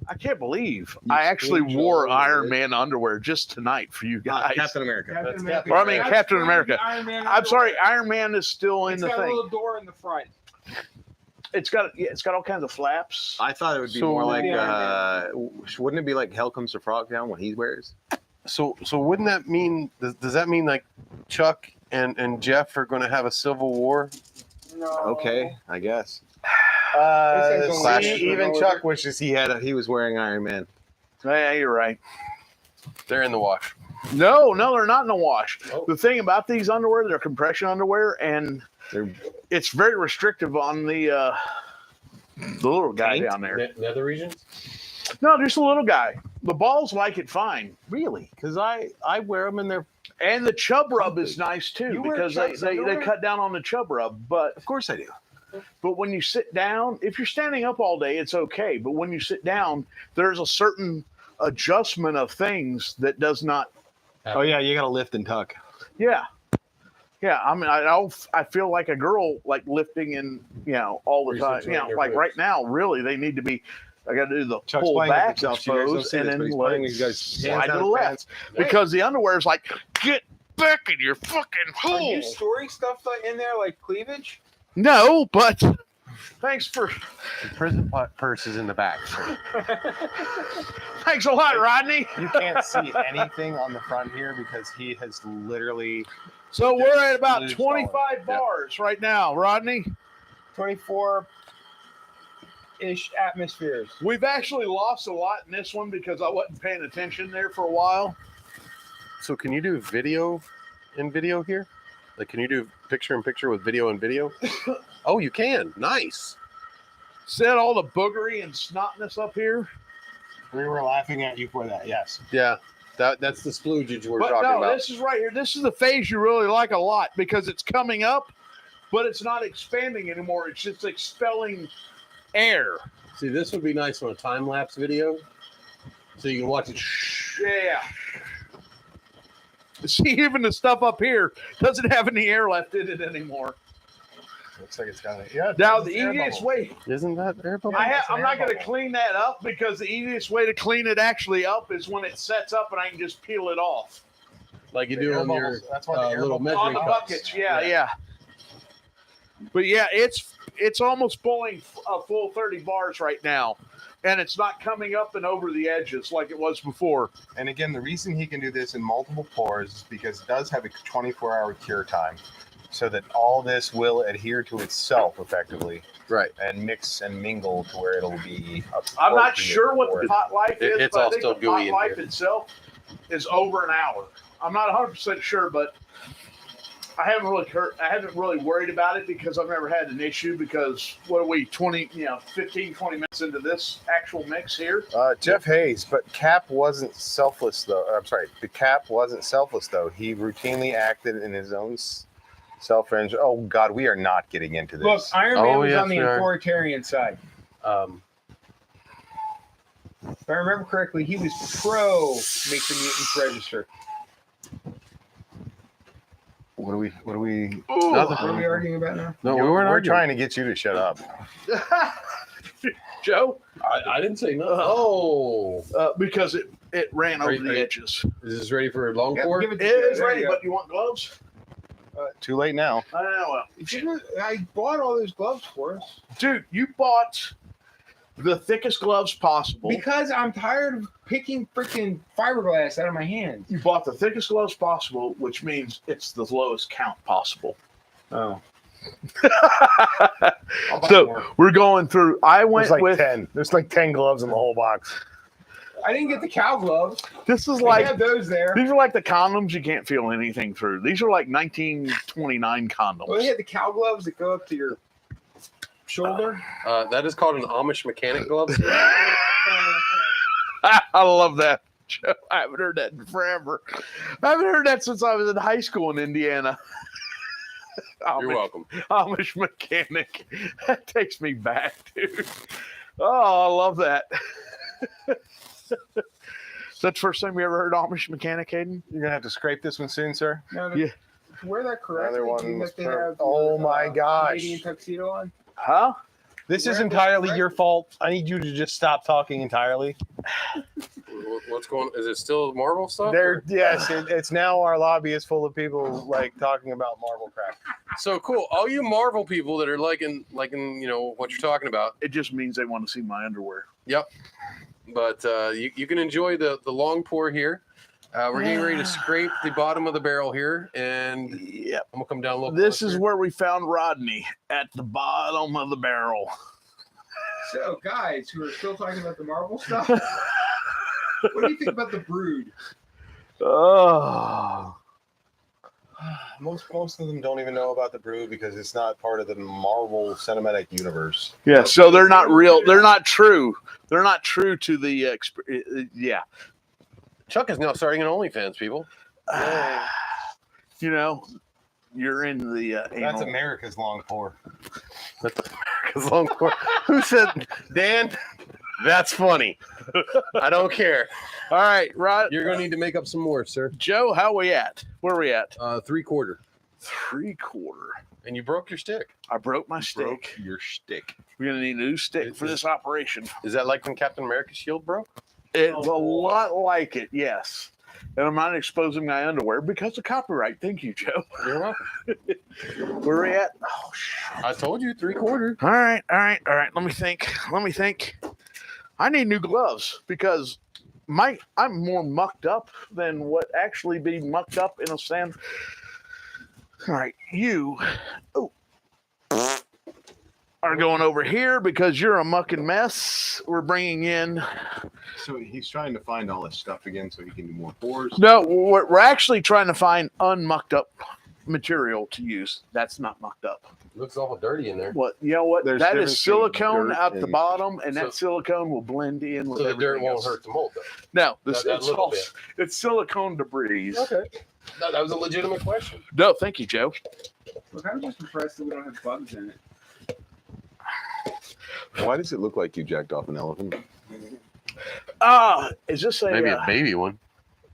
I can't believe I actually wore Iron Man underwear just tonight for you guys. Captain America. Captain That's America. Or I mean, That's Captain crazy America. Iron Man I'm sorry, underwear. Iron Man is still in It's the got a thing. little door in the front. It's got all kinds of flaps. I thought it would be So- more like, Yeah. wouldn't it be like Hell Comes to Frogtown what he wears? So wouldn't that mean? Does that mean like Chuck and Jeff are going to have a civil war? No. Okay, I guess. This is Slash- only- Even Chuck wishes he was wearing Iron Man. Yeah, you're right. They're in the wash. No, they're not in the wash. Oh. The thing about these underwear, they're compression underwear, and They're it's very restrictive on the little guy Taint? down there. Nether regions. No, just a little guy. The balls like it fine. really because I wear them and they're And the chub rub is nice too You wear because Chuck's they underwear? cut down on the chub rub. But of course I do. when you sit down, if you're standing up all day, it's okay. But when you sit down, there's a certain adjustment of things that does not. Oh yeah, you got to lift and tuck. Yeah. I mean, I feel like a girl, like lifting and all the time. Like right now, really, they need to be. I got to do the Chuck's pull playing with back, I himself. You guys don't suppose, see and this, then but he's let playing it with you guys' slide hands to down the his left pants. because the underwear is like get back in your fucking Are hole. you storing stuff in there like cleavage? No, but thanks for The prison purse is in the back. thanks a lot, Rodney. You can't see anything on the front here because he has literally So we're at about Smooth 25 bars right now, Rodney. 24-ish atmospheres. We've actually lost a lot in this one because I wasn't paying attention there for a while. So can you do video in video here? Like, can you do picture in picture with video and video? Oh, you can. Nice. Said all the boogery and snotness up here. we were laughing at you for that. Yes. Yeah. That's the sploogage we're But talking no, about. this is right here. This is the phase you really like a lot because it's coming up, but it's not expanding anymore. It's just expelling air. See, this would be nice on a time lapse video, so you can watch it. Yeah. See, even the stuff up here doesn't have any air left in it anymore. Looks like it's got it. Yeah. Now, it's the air easiest bubble. way, Isn't that air bubble? I'm not going to clean that up because the easiest way to clean it actually up is when it sets up and I can just peel it off. Like you The do air on your bubbles, that's why the air little bubbles- On measuring the cups. buckets, yeah. But yeah, it's almost pulling a full 30 bars right now, and it's not coming up and over the edges like it was before. And again, the reason he can do this in multiple pours is because it does have a 24-hour cure time, so that all this will adhere to itself effectively Right. and mix and mingle to where it'll be. I'm not appropriate sure what for the it. pot life is, It's but all I think still the gooey pot in life here. itself is over an hour. I'm not 100% sure, but I haven't really worried about it because I've never had an issue because what are we 15, 20 minutes into this actual mix here? Jeff Hayes, but Cap wasn't selfless though. I'm sorry, the Cap wasn't selfless though. He routinely acted in his own self-revenge. Oh God, we are not getting into this. Look, Iron Man Oh, was yes, on the we are. authoritarian side. If I remember correctly, he was pro make the mutants register. What are we? Nothing. What are we arguing about now? No, we weren't We're arguing. trying to get you to shut up. Joe? I didn't say no. Oh, Because it ran over the edges. is this ready for a long Yep, pour? give it It to is there ready, you go. but you want gloves? Too late now. I don't know. I bought all those gloves for us Dude, you bought the thickest gloves possible. because I'm tired of picking freaking fiberglass out of my hands. You bought the thickest gloves possible, which means it's the lowest count possible. Oh, So we're going through. I There's went like with 10. There's like 10 gloves in the whole box. I didn't get the cow gloves. this is I like have those there. these are like the condoms you can't feel anything through. These are like 1929 condoms. Well, they had the cow gloves that go up to your shoulder. That is called an Amish mechanic glove. I love that. Joe. I haven't heard that in forever. I haven't heard that since I was in high school in Indiana. You're welcome. Amish mechanic. That takes me back, dude. Oh, I love that. Is that the first time you ever heard Amish mechanic, Hayden? You're gonna have to scrape this one soon, sir. Now, Yeah. To wear that correctly, Another one do you was have to per- have Oh your, my gosh. Canadian tuxedo on? Huh? This Wear is that entirely your correctly. fault. I need you to just stop talking entirely. What's going? Is it still Marvel stuff? There, yes, it's now our lobby is full of people like talking about Marvel crap. So cool. All you Marvel people that are liking, what you're talking about. It just means they want to see my underwear. Yep. But you can enjoy the long pour here. We're getting ready to scrape the bottom of the barrel here, and Yep. I'm gonna come down a little. This closer. is where we found Rodney, at the bottom of the barrel. So, guys who are still talking about the Marvel stuff, what do you think about the Brood? Oh. Most of them don't even know about the Brood because it's not part of the Marvel Cinematic Universe. Yeah, so they're not real. They're not true. They're not true to the yeah. Chuck is now starting an OnlyFans, people. You know, you're in the That's anal. America's long pour. America's long pour. Who said, Dan? That's funny. I don't care. All right, Rod. You're gonna need to make up some more, sir. Joe, how we at? Where we at? 3/4. 3/4. And you broke your stick. I broke my stick. Broke your stick. We're gonna need a new stick for this operation. Is that like when Captain America's shield broke? It's a lot like it, yes. And I'm not exposing my underwear because of copyright. Thank you, Joe. You're welcome. Where we at? Oh, shit. I told you 3/4. All right. Let me think. I need new gloves because I'm more mucked up than what actually be mucked up in a sand. All right, you are going over here because you're a mucking mess. We're bringing in. So he's trying to find all this stuff again so he can do more pours. No, we're actually trying to find unmucked up material to use. That's not mucked up. Looks awful dirty in there. What you know? What There's that difference is between silicone dirt out the and- bottom, and that So- silicone will blend in with So the dirt everything won't else. hurt the mold, though. No, this That it's little all, bit. it's silicone debris. Okay. No, that was a legitimate question. No, thank you, Joe. Look, I'm just impressed that we don't have bugs in it. Why does it look like you jacked off an elephant? Is this a Maybe a baby one.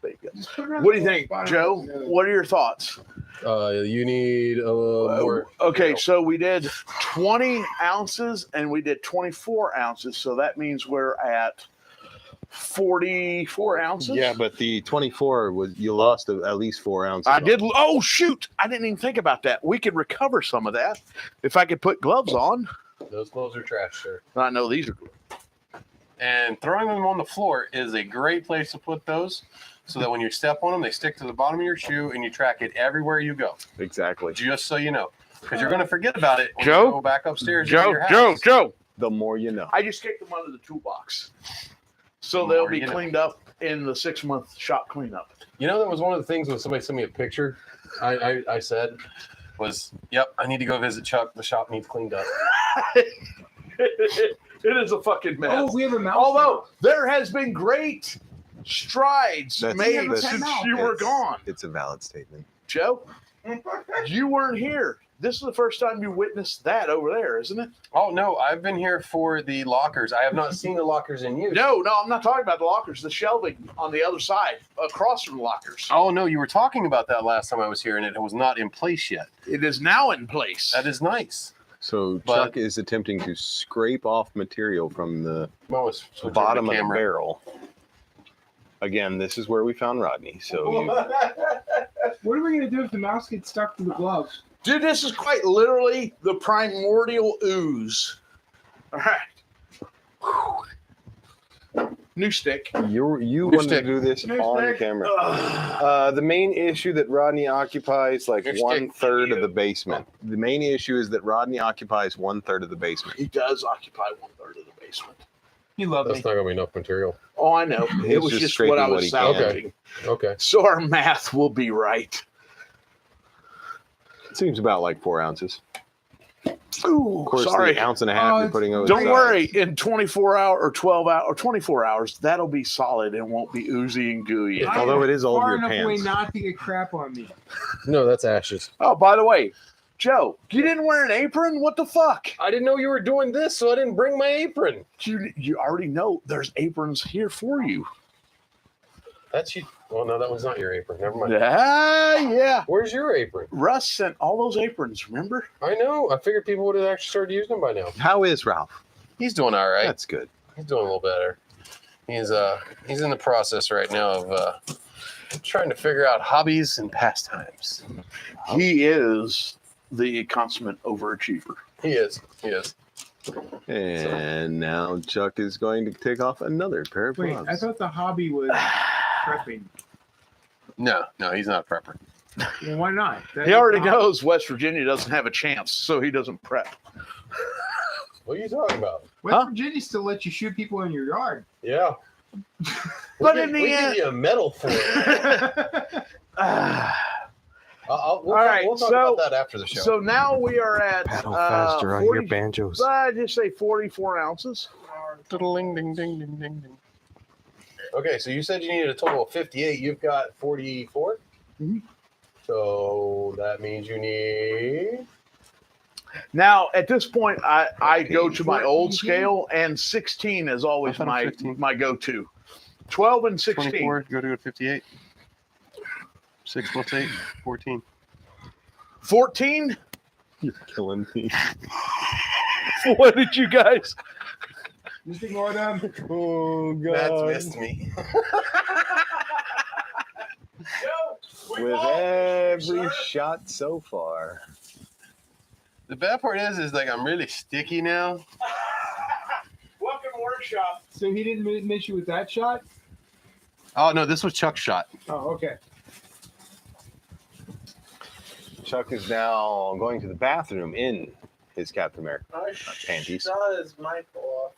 baby? Just put it on What do you the think, bottom Joe? of the nose. What are your thoughts? You need a little more. Okay, so we did 20 ounces and we did 24 ounces, so that means we're at 44 ounces. Yeah, but the 24 was you lost at least 4 ounces. I did. Oh shoot! I didn't even think about that. We could recover some of that if I could put gloves on. Those gloves are trash, sir. I know these are. And throwing them on the floor is a great place to put those so that when you step on them, they stick to the bottom of your shoe and you track it everywhere you go. Exactly. Just so you know. Because you're going to forget about it when Joe? you go back upstairs. into Joe, your Joe, house. Joe. The more you know. I just kicked them under the toolbox, so The they'll more be you know. cleaned up in the 6-month shop cleanup. You know, that was one of the things when somebody sent me a picture, I said, was, yep, I need to go visit Chuck. The shop needs cleaned up. It is a fucking mess. Oh, we have a mouse. Although there has been great strides That's- made that's- since that's- you were gone, It's a valid statement. Joe. You weren't here. This is the first time you witnessed that over there, isn't it? Oh, no, I've been here for the lockers. I have not seen the lockers in use. No, I'm not talking about the lockers. The shelving on the other side, across from the lockers. Oh, no, you were talking about that last time I was here, and it was not in place yet. It is now in place. That is nice. So But- Chuck is attempting to scrape off material from the Well, let's switch bottom over of the the camera. barrel. Again, this is where we found Rodney. So you, What are we gonna do if the mouse gets stuck to the gloves? Dude, this is quite literally the primordial ooze. All right. Whew. New stick. you New wanted stick. to do this New on stick. camera. Ugh. The main issue that Rodney occupies like Your stick. 1/3 of the basement. The main issue is that Rodney occupies 1/3 of the basement. He does occupy 1/3 of the basement. He loved That's me. not going to be enough material. Oh, I know. He's It was just just what I scraping what was he can. salvaging. Okay. So our math will be right. It seems about like 4 ounces. Ooh, Of course, sorry. the ounce and a half Oh, you're it's- putting over. Don't the worry. sides. In 24 hours or 12 hours or 24 hours, that'll be solid and won't be oozy and gooey. Although it is all far over your enough away pants. not to get crap on me. No, that's ashes. Oh, by the way, Joe, you didn't wear an apron? What the fuck? I didn't know you were doing this, so I didn't bring my apron. You already know there's aprons here for you. That's you. Well, no, that one's not your apron. Never mind. Yeah. Where's your apron? Russ sent all those aprons, remember? I know. I figured people would have actually started using them by now. How is Ralph? He's doing all right. That's good. He's doing a little better. He's in the process right now of trying to figure out hobbies and pastimes. He is the consummate overachiever. He is. And now Chuck is going to take off another pair of Wait, gloves. I thought the hobby was prepping. No, he's not a prepper. Well, why not? He already knows West Virginia doesn't have a chance, so he doesn't prep. What are you talking about? West Virginia still lets you shoot people in your yard. Yeah. But in the we end, give you a medal for it. We'll talk about that after the show. So now we are at Paddle faster, I hear banjos. I just say 44 ounces. Ding, ding, ding, ding, ding, ding. Okay, so you said you needed a total of 58. You've got 44? Mm-hmm. So that means you need... Now, at this point, I go to my old scale, and 16 is always I thought it was my go-to. 12 and 16. 24, go to 58. 6 plus 8, 14. 14? You're killing me. What did you guys? Just ignore them. Oh, That's missed me. With every shot so far. The bad part is like I'm really sticky now. Welcome workshop. So he didn't miss you with that shot? Oh, no, this was Chuck's shot. Oh, okay. Chuck is now going to the bathroom in his Captain America panties. Shot his mic off.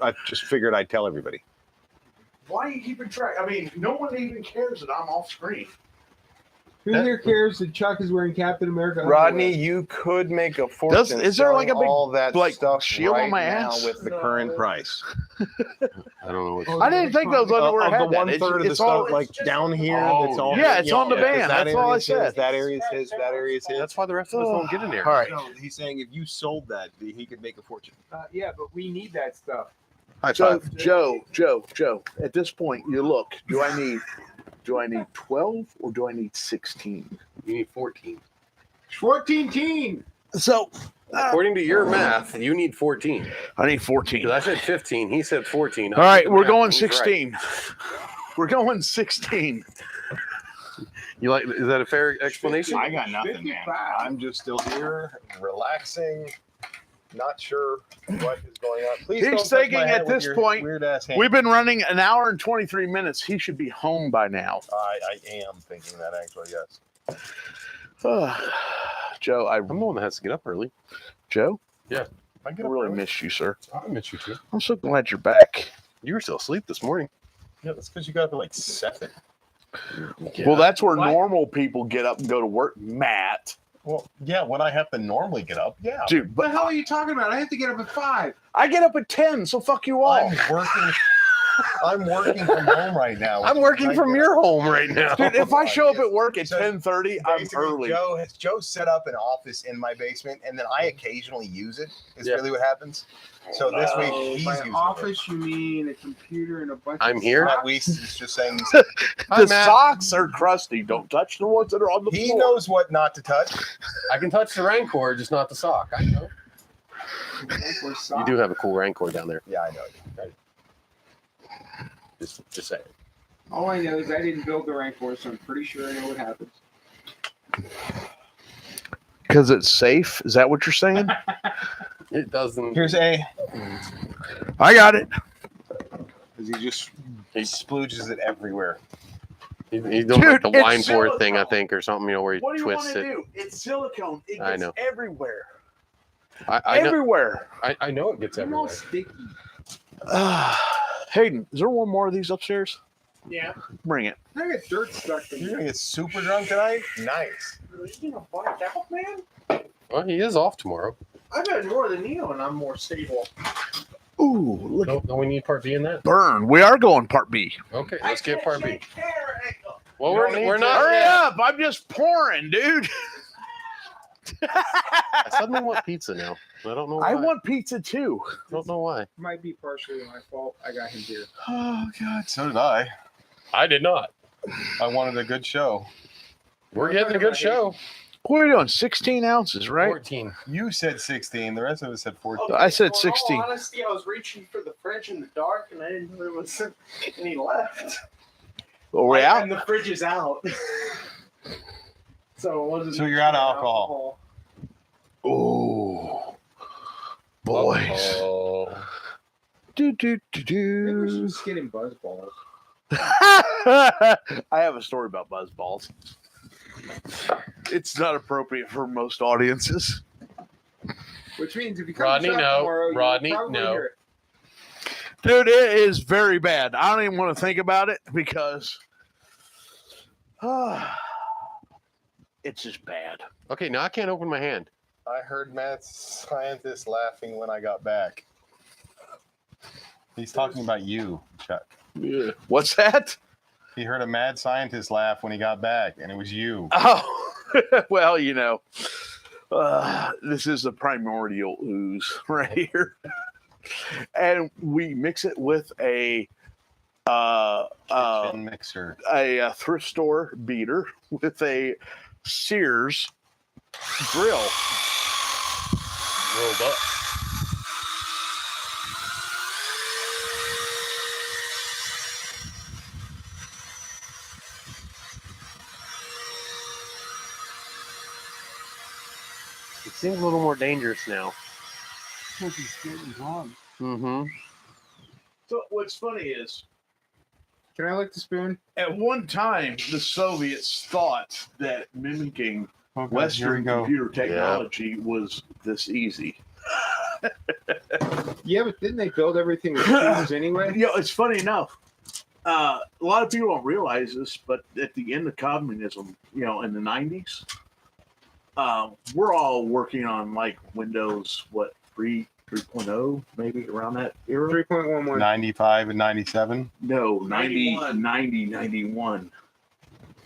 I just figured I'd tell everybody. Why are you keeping track? I mean, no one even cares that I'm off screen. Who here cares that Chuck is wearing Captain America? Rodney, underwear? you could make a fortune. Is there like a selling big, all that like, stuff shield right on my now ass? with the current price? I don't know what. Oh, I didn't think those underwear Of had the that. 1/3 of the It's all, stuff, like down here, Oh, that's all. yeah, it's on the because band. that That's all I area's his, said. That area's his. That area's his. That's why the rest of us don't get in there. All right. No, he's saying if you sold that, he could make a fortune. Yeah, but we need that stuff. High So, five. Joe, at this point, you look, do I need 12 or do I need 16? You need 14. 14 team. So, According to your math, you need 14. I need 14. Because I said 15. He said 14. All right, we're going He's right. 16. We're going 16. You like? Is that a fair explanation? I got nothing, man. 55. I'm just still here, relaxing, not sure what is going on. Please He's don't touch thinking my head at with this your point, weird-ass hand. We've been running an hour and 23 minutes. He should be home by now. I am thinking that, actually, yes. Joe, I'm the one that has to get up early. Joe, I I get up really early. miss you, sir. I miss you too. I'm so glad you're back. You were still asleep this morning. Yeah, that's because you got up at like 7. Well, that's where What? normal people get up and go to work, Matt. Well, yeah, when I have to normally get up, yeah. Dude, What the but hell are you talking about? I have to get up at 5. I get up at 10, so fuck you all. I'm working from home right now. I'm working from your home right now. Dude, if I show up at work at So 10:30, I'm Basically, early. Joe set up an office in my basement, and then I occasionally use it. Is Yeah. really what happens. So this week Oh, he's by using office, you mean a computer and a bunch I'm of here. it. socks? Matt Weiss is just saying Hi, The Matt. socks are crusty. Don't touch the ones that are on the he floor. knows what not to touch. I can touch the Rancor, just not the sock. I know. Or You socks. do have a cool Rancor down there. Yeah, I know. Just saying. All I know is I didn't build the Rancor, so I'm pretty sure I know what happens. Because it's safe. Is that what you're saying? It doesn't. Here's A. I got it. Because he just splooges it everywhere. He's doing Dude, like the it's wine pour silicone. thing, I think, or something, where he What do you want twists to it. do? It's silicone. It I gets know. everywhere. I know. Everywhere. I know it gets You're all everywhere. sticky. Hayden, is there one more of these upstairs? Yeah. Bring it. I got dirt stuck in You're here. gonna get super drunk tonight? Nice. Are you gonna black out, man? Well, he is off tomorrow. I've had more than you, and I'm more stable. Ooh, look at Don't we need part B in that? burn. We are going part B. Okay, let's get part B. Hair angle. Well, You don't need we're to. not. Hurry up. I'm just pouring, dude. I suddenly want pizza now. I don't know why. I want pizza too. I don't know why. Might be partially my fault. I got him beer. Oh God, so did I. I did not. I wanted a good show. We're getting a good show. What are we doing? 16 ounces, right? 14. You said 16. The rest of us said 14. I said In 16. all honesty, I was reaching for the fridge in the dark, and I didn't know there was any left. Well, we're out. And the fridge is out. So it wasn't. So you're out of alcohol. Oh, boys. Oh. Do, do, do, I think we should do. just get him buzz balls. I have a story about buzzballs. It's not appropriate for most audiences. Which means if you come Rodney, to shop no. tomorrow, Rodney, you'll probably no. hear it. Dude, it is very bad. I don't even want to think about it because it's just bad. Okay, now I can't open my hand. I heard mad scientist laughing when I got back. He's talking about you, Chuck. Yeah. What's that? He heard a mad scientist laugh when he got back, and it was you. Oh, well, this is the primordial ooze right here. And we mix it with a Kitchen mixer. a thrift store beater with a Sears grill. Robot. It seems a little more dangerous now. Mm-hmm. So what's funny is, Can I lick the spoon? at one time, the Soviets thought that mimicking Oh, God, here we Western go. computer technology was this easy. Yeah, but didn't they build everything with tubes anyway? It's funny enough. A lot of people don't realize this, but at the end of communism, in the 90s, we're all working on like Windows, 3.0, maybe around that era? 3.11. 95 and 97. No, 90, 91. 91.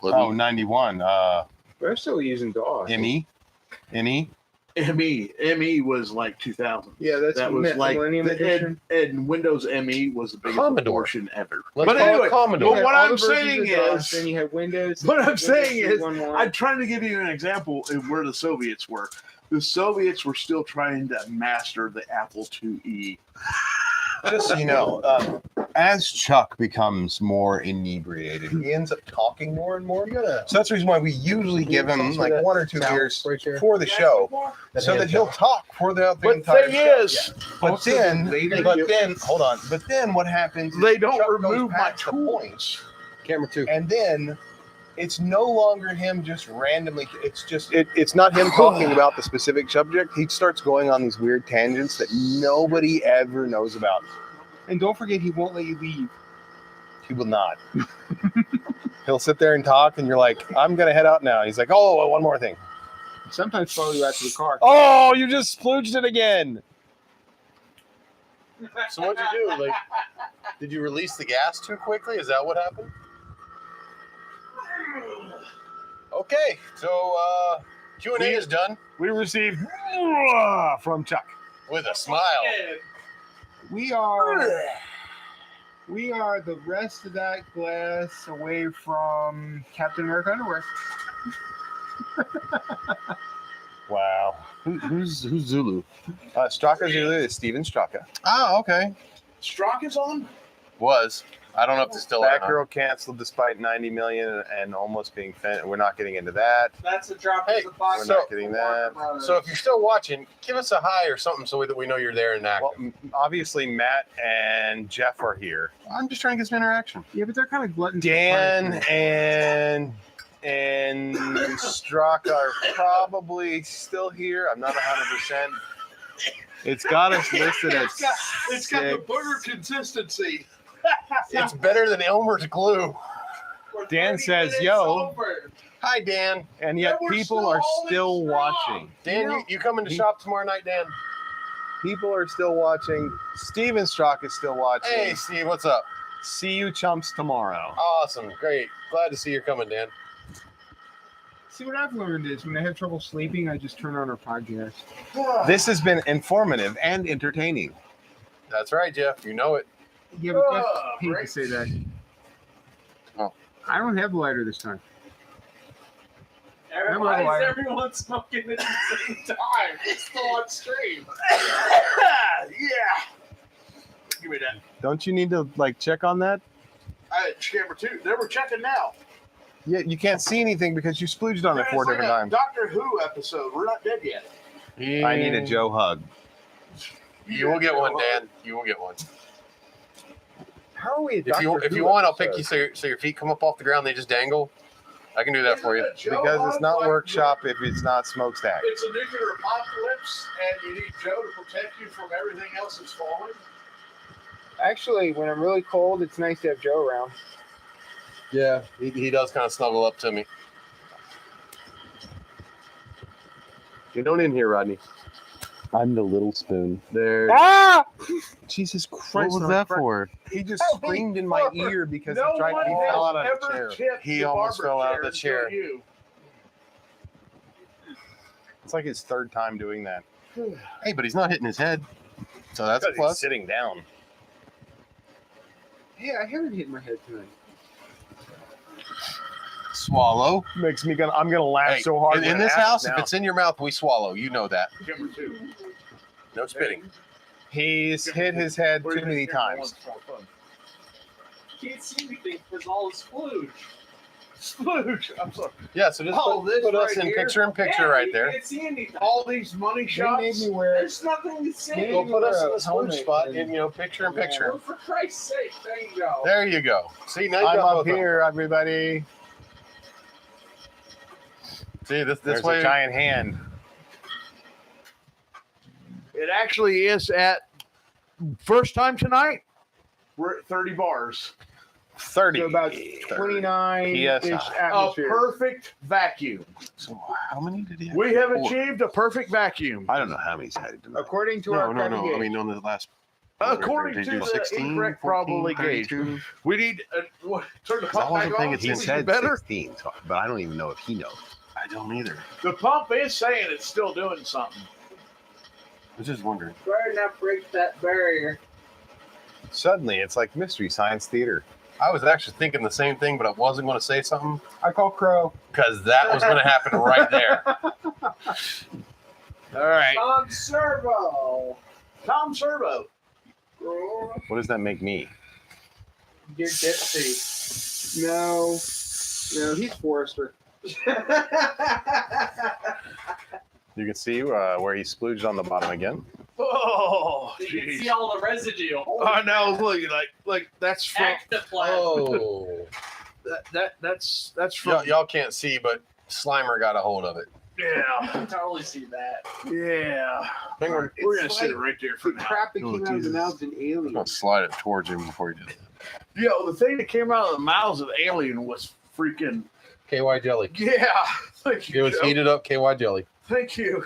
Oh, 91. They're still using DOS. ME. ME was like 2000. Yeah, that's That was like Millennium Edition. and Windows ME was the biggest Commodore. portion ever. Let's But call it anyway, Commodore. but what all I'm the versions saying of DOS, is, then you had Windows. what I'm Windows saying is, 3.11. I'm trying to give you an example of where the Soviets were. The Soviets were still trying to master the Apple IIe. Just so you know, as Chuck becomes more inebriated, he ends up talking more and more. So that's the reason why we usually give him like 1 or 2 beers for the show, so that he'll talk for the But entire thing show. is, But then, hold on. But then what happens? Is they don't Chuck goes remove my past the point, tools. Camera 2. and then it's no longer him just randomly. It's not him talking about the specific subject. He starts going on these weird tangents that nobody ever knows about. And don't forget, he won't let you leave. He will not. He'll sit there and talk, and you're like, "I'm gonna head out now." He's like, "Oh, one more thing." Sometimes follow you out to the car. Oh, you just splooged it again. So what'd you do? Like, did you release the gas too quickly? Is that what happened? Okay, so Q&A is done We received from Chuck. with a smile. We are the rest of that glass away from Captain America underwear. Wow. Who's Zulu? Straka Zulu is Steven Straka. Oh, okay. Strzok is on? Was. I don't know if it's still on. Batgirl canceled despite 90 million and almost being fent. We're not getting into that. That's a drop Hey, in the box. we're not getting that. So if you're still watching, give us a hi or something so that we know you're there and active. Well, obviously Matt and Jeff are here. I'm just trying to get some interaction. Yeah, but they're kind of gluttons. Dan and Straka are probably still here. I'm not 100%. It's got us listed as It's got the six. booger consistency. It's better than Elmer's glue. Dan says, "Yo." Hi, Dan. And yet Yeah, we're people still are all still in watching. Dan, you coming to shop tomorrow night, Dan? People are still watching. Steven Straka is still watching. Hey, Steve, what's up? See you chumps tomorrow. Awesome. Great. Glad to see you're coming, Dan. See, what I've learned is when I have trouble sleeping, I just turn on our podcast. This has been informative and entertaining. That's right, Jeff. You know it. Yeah, but Jeff hate to say that. Oh. I don't have a lighter this time. Why is everyone smoking at the same time? It's still on stream. Yeah. Give me that. Don't you need to like check on that? Camera 2. They were checking now. Yeah, you can't see anything because you splooged on it 4 different times. Doctor Who episode. We're not dead yet. I need a Joe hug. You will get one, Dan. You will get one. How are we? If you want, I'll pick you so your feet come up off the ground. They just dangle. I can do that for you. Because it's not workshop if it's not smokestack. It's a nuclear apocalypse, and you need Joe to protect you from everything else that's falling. Actually, when I'm really cold, it's nice to have Joe around. Yeah, he does kind of snuggle up to me. Get on in here, Rodney. I'm the little spoon. There. Ah! Jesus Christ! What was that for? He just screamed in my ear because No he tried. one He has fell out of the ever chair. tipped He the almost barber fell out of the until chair. You. It's like his 3rd time doing that. Hey, but he's not hitting his head, so that's a He's plus. sitting down. Yeah, I haven't hit my head tonight. Swallow. Makes me I'm gonna laugh Hey, so hard. in when this it happens house, now. if it's in your mouth, we swallow. You know that. Camera 2. No spitting. He's hit his head too many times. Can't see anything because all is splooge. Splooge. I'm sorry. Yeah, so just Oh, this put us right in here? picture Yeah, right you there. Can't see anything. All these money shots. They made me wear. There's nothing to see. Go put us in the helmet splooge spot and- and picture in picture. Oh, for Christ's sake, there you go. There you go. See, now you I'm got up both of them. here, everybody. See, this There's way. a giant hand. It actually is at first time tonight. We're at 30 bars. 30. So about 29-ish A atmosphere. perfect vacuum. So how many did he have? We have 4. achieved a perfect vacuum. I don't know how many's had it tonight. According to No, our no, cutting no. I gauge. mean, on the last. According Did to you do the 16, incorrect 14, probability gauge, 32? we need turn the 'Cause I pump wasn't back paying on. attention. See He's if had it's better. 16, so, but I don't even know if he knows. I don't either. The pump is saying it's still doing something. I was just wondering. Better not break that barrier. Suddenly, it's like Mystery Science Theater. I was actually thinking the same thing, but I wasn't going to say something I call Crow. because that was going to happen right there. All right, On servo. Tom Servo. What does that make me? You're Dipsy. No, he's Forrester. You can see where he splooged on the bottom again. Oh, You can jeez. see all the residue. I know. Look, like that's from Ectoplasm. Oh. that's from Y'all can't see, but Slimer got a hold of it. yeah, I can totally see that. yeah. We're gonna sit it right there for The now. crap that Oh, came out of the Jesus. mouth of an I'm alien. going to slide it towards him before he does that. Yo, the thing that came out of the mouths of the alien was freaking KY jelly. yeah. Thank It you. was Joe. heated up KY jelly. Thank you.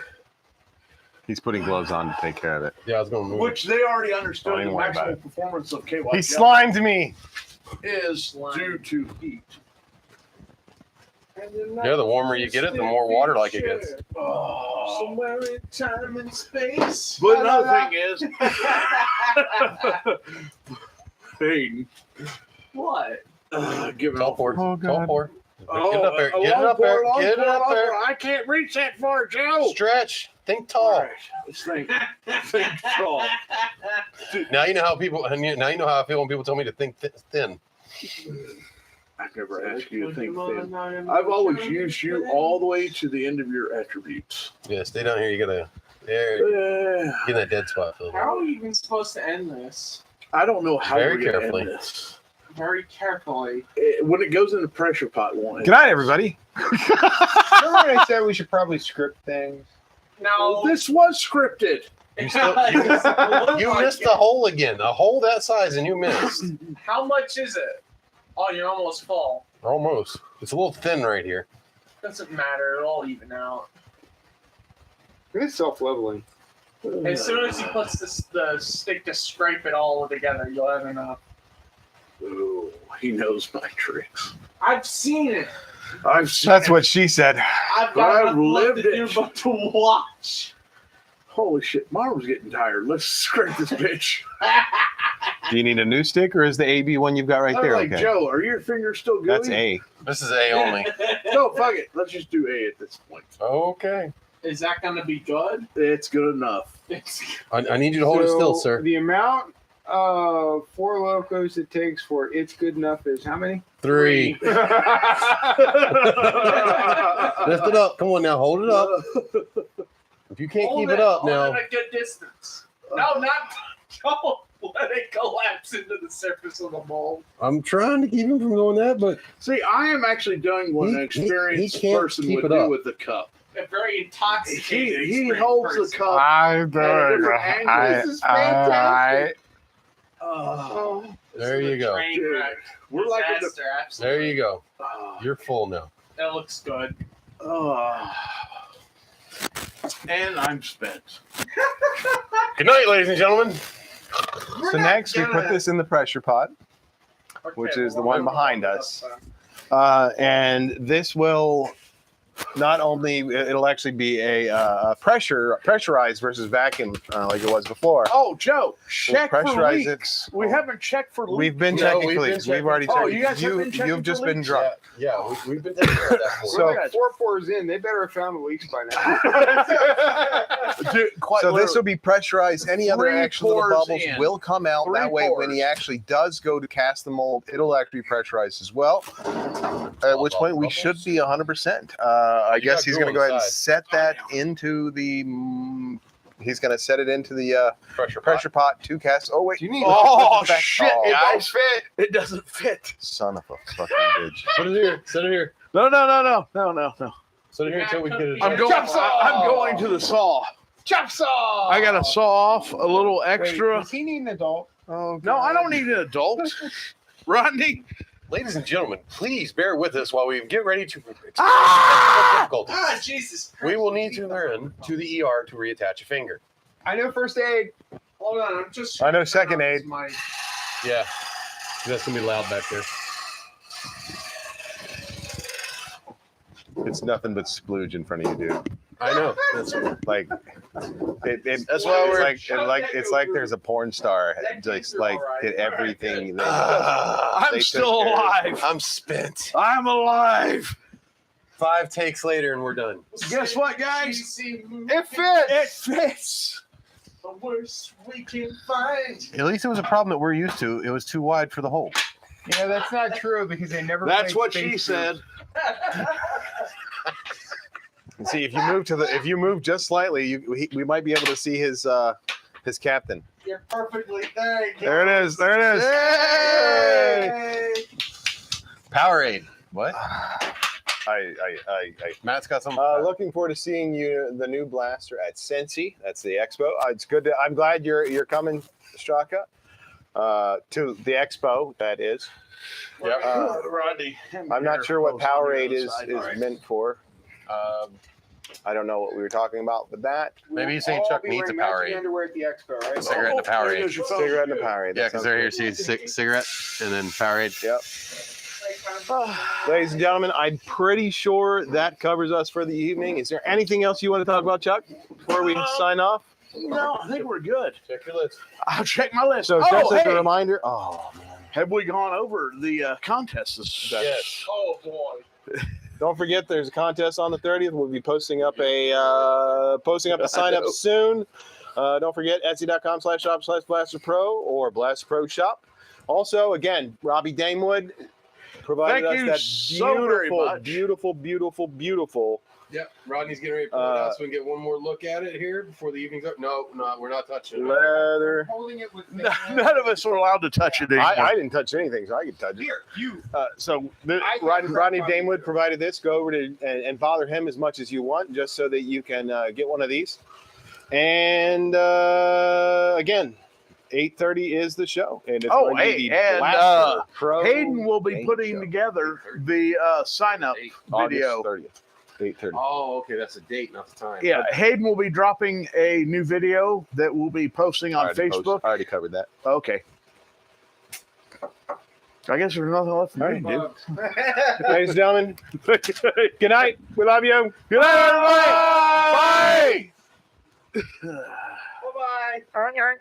He's putting gloves on to take care of it. Yeah, I was going to move Which they already Don't understood even the worry about maximum performance of KY He jelly slimed me. is due to heat. it. Yeah, the warmer you get it, the more water like it gets. Oh. Somewhere in time and space. But another thing is, Hayden, What? give it It's all up. for. Oh, It's all God. for. Oh, Get it up there. a Get it long up there. pour, long Get it pour, up long there. pour. I can't reach that far, Joe. Stretch. Think All tall. right, let's think tall. Now you know how people. Now you know how I feel when people tell me to think thin. I've never asked you to think thin. I've always used you all the way to the end of your attributes. Yeah, stay down here. You gotta. There. Yeah. Get in that dead spot, Phil. How are we even supposed to end this? I don't know how Very we're gonna carefully. end this. Very carefully. When it goes in the pressure pot, it won't. Good night, everybody. Remember when I said we should probably script things? No. This was scripted. You still- You missed a hole again. A hole that size, and you missed. How much is it? Oh, you're almost full. Almost. It's a little thin right here. Doesn't matter. It'll all even out. It's self-leveling. As soon as he puts the stick to scrape it all together, you'll have enough. Ooh, he knows my tricks. I've seen it. That's what she said. I've got I've nothing left lived to do it. but to watch. Holy shit, Marvin's getting tired. Let's scrape this bitch. Do you need a new stick or is the AB one you've got right I'm there? like, Okay. Joe, are your fingers still gooey? That's A. This is A only. No, fuck it. Let's just do A at this point. Okay. Is that going to be good? It's good enough. I need you to hold it still, sir. The amount of Four Locos it takes for It's Good Enough is how many? 3. Lift it up. Come on now, hold it up. If you can't keep it up hold now, it a good distance. No, not. Don't let it collapse into the surface of the mold. I'm trying to keep him from going that, but See, I am actually doing what an experienced can't person keep would it do up. with the cup. A very intoxicated. He experienced holds the person. cup. I This is fantastic. there you go. Train wreck. We're like a Disaster, absolutely. There you go. Oh, You're full now. That looks good. and I'm spent. Good night, ladies and gentlemen. So next we put this in the pressure pot, which is the one behind us. And this will not only, it'll actually be a pressurized versus vacuum like it was before. Oh, Joe, check for pressurize leaks. it. We haven't checked for leaks. We've been No, checking we've for been leaks. checking. We've already checked. Oh, you guys have been checking You've for just been leaks? drunk. Yeah, we've been taking care of that. So- Four pours in, they better have found the leaks by now. Dude, quite So this will literally. be pressurized. Any other 3 actual little pours bubbles in. will come out. 3 That way, when he pours. actually does go to cast the mold, it'll actually be pressurized as well. At which point we should be 100%. I You guess got he's glue going to go on ahead and the set that into the. He's going to set it into the pressure pot to cast. Oh wait! You need Oh, Back- shit. Oh, It don't guys. fit. It doesn't fit. Son of a fucking bitch. Put it here. Set it here. No. Set it here until we get it. I'm going to the saw. chop saw. I got to saw off a little Wait, extra. does he need an adult? Oh, No, I don't need an adult. Rodney. Ladies and gentlemen, please bear with us while we get ready to difficulties. Ah, Jesus. We will need to run to the ER to reattach a finger. I know first aid. Hold on, I'm just. I know second aid. My, Yeah, that's gonna be loud back there. It's nothing but splooge in front of you, dude. I know. That's Like, That's why we're- it's like there's a porn star just like did everything. I'm They still took care of- alive. I'm spent. I'm alive. 5 takes later and we're done. Guess what, guys? It fits. It fits. The worst we can find. At least it was a problem that we're used to. It was too wide for the hole. Yeah, that's not true because they never. That's played what she Space said. And see, if you move just slightly, we might be able to see his captain. You're perfectly there. There it is. There it is. Hey! Powerade. What? I Matt's got some. looking forward to seeing you, the new blaster at Sensi. That's the expo. It's good. I'm glad you're coming, Straka, to the expo. That is. Yeah. Rodney. I'm not sure what Powerade is Right. meant for. I don't know what we were talking about with that. Maybe he's saying We'll Chuck all be needs a wearing matching Powerade. underwear at the expo, right? Cigarette and a Powerade. There's your phone. Cigarette and a Powerade. Yeah, That because sounds they're good. here. See, cigarette and then Powerade. Yep. Ladies and gentlemen, I'm pretty sure that covers us for the evening. Is there anything else you want to talk about, Chuck, before we sign off? No, I think we're good. Check your list. I'll check my list. So Oh, just as hey, a reminder, oh man, have we gone over the contest? Yes. Oh, boy. don't forget there's a contest on the 30th. We'll be posting up a sign up soon. Don't forget Etsy.com/shop/BlasterPro or BlasterPro shop. Also, again, Robbie Damewood provided Thank you us so very much. beautiful. Yep. Rodney's getting ready to pull it out so we can get one more look at it here before the evening's up. No, we're not touching it. leather. Holding it with None of us are allowed to touch it anymore. I didn't touch anything, so I could touch it. Here, you. Rodney Damewood provided this. Go over to and bother him as much as you want, just so that you can get one of these. And again, 8:30 is the show. And it's Oh, going to be hey, the and, Blaster Pro Hayden will be game putting show. together the sign up video. August 30th, 8:30. Oh, okay. That's a date, not the time. Yeah, Hayden will be dropping a new video that we'll be posting on I Facebook. already covered that. Okay. I guess there's nothing left for me, dude. Bugs. Ladies and gentlemen, good night. We love you. Good night, everybody. Bye. Bye-bye.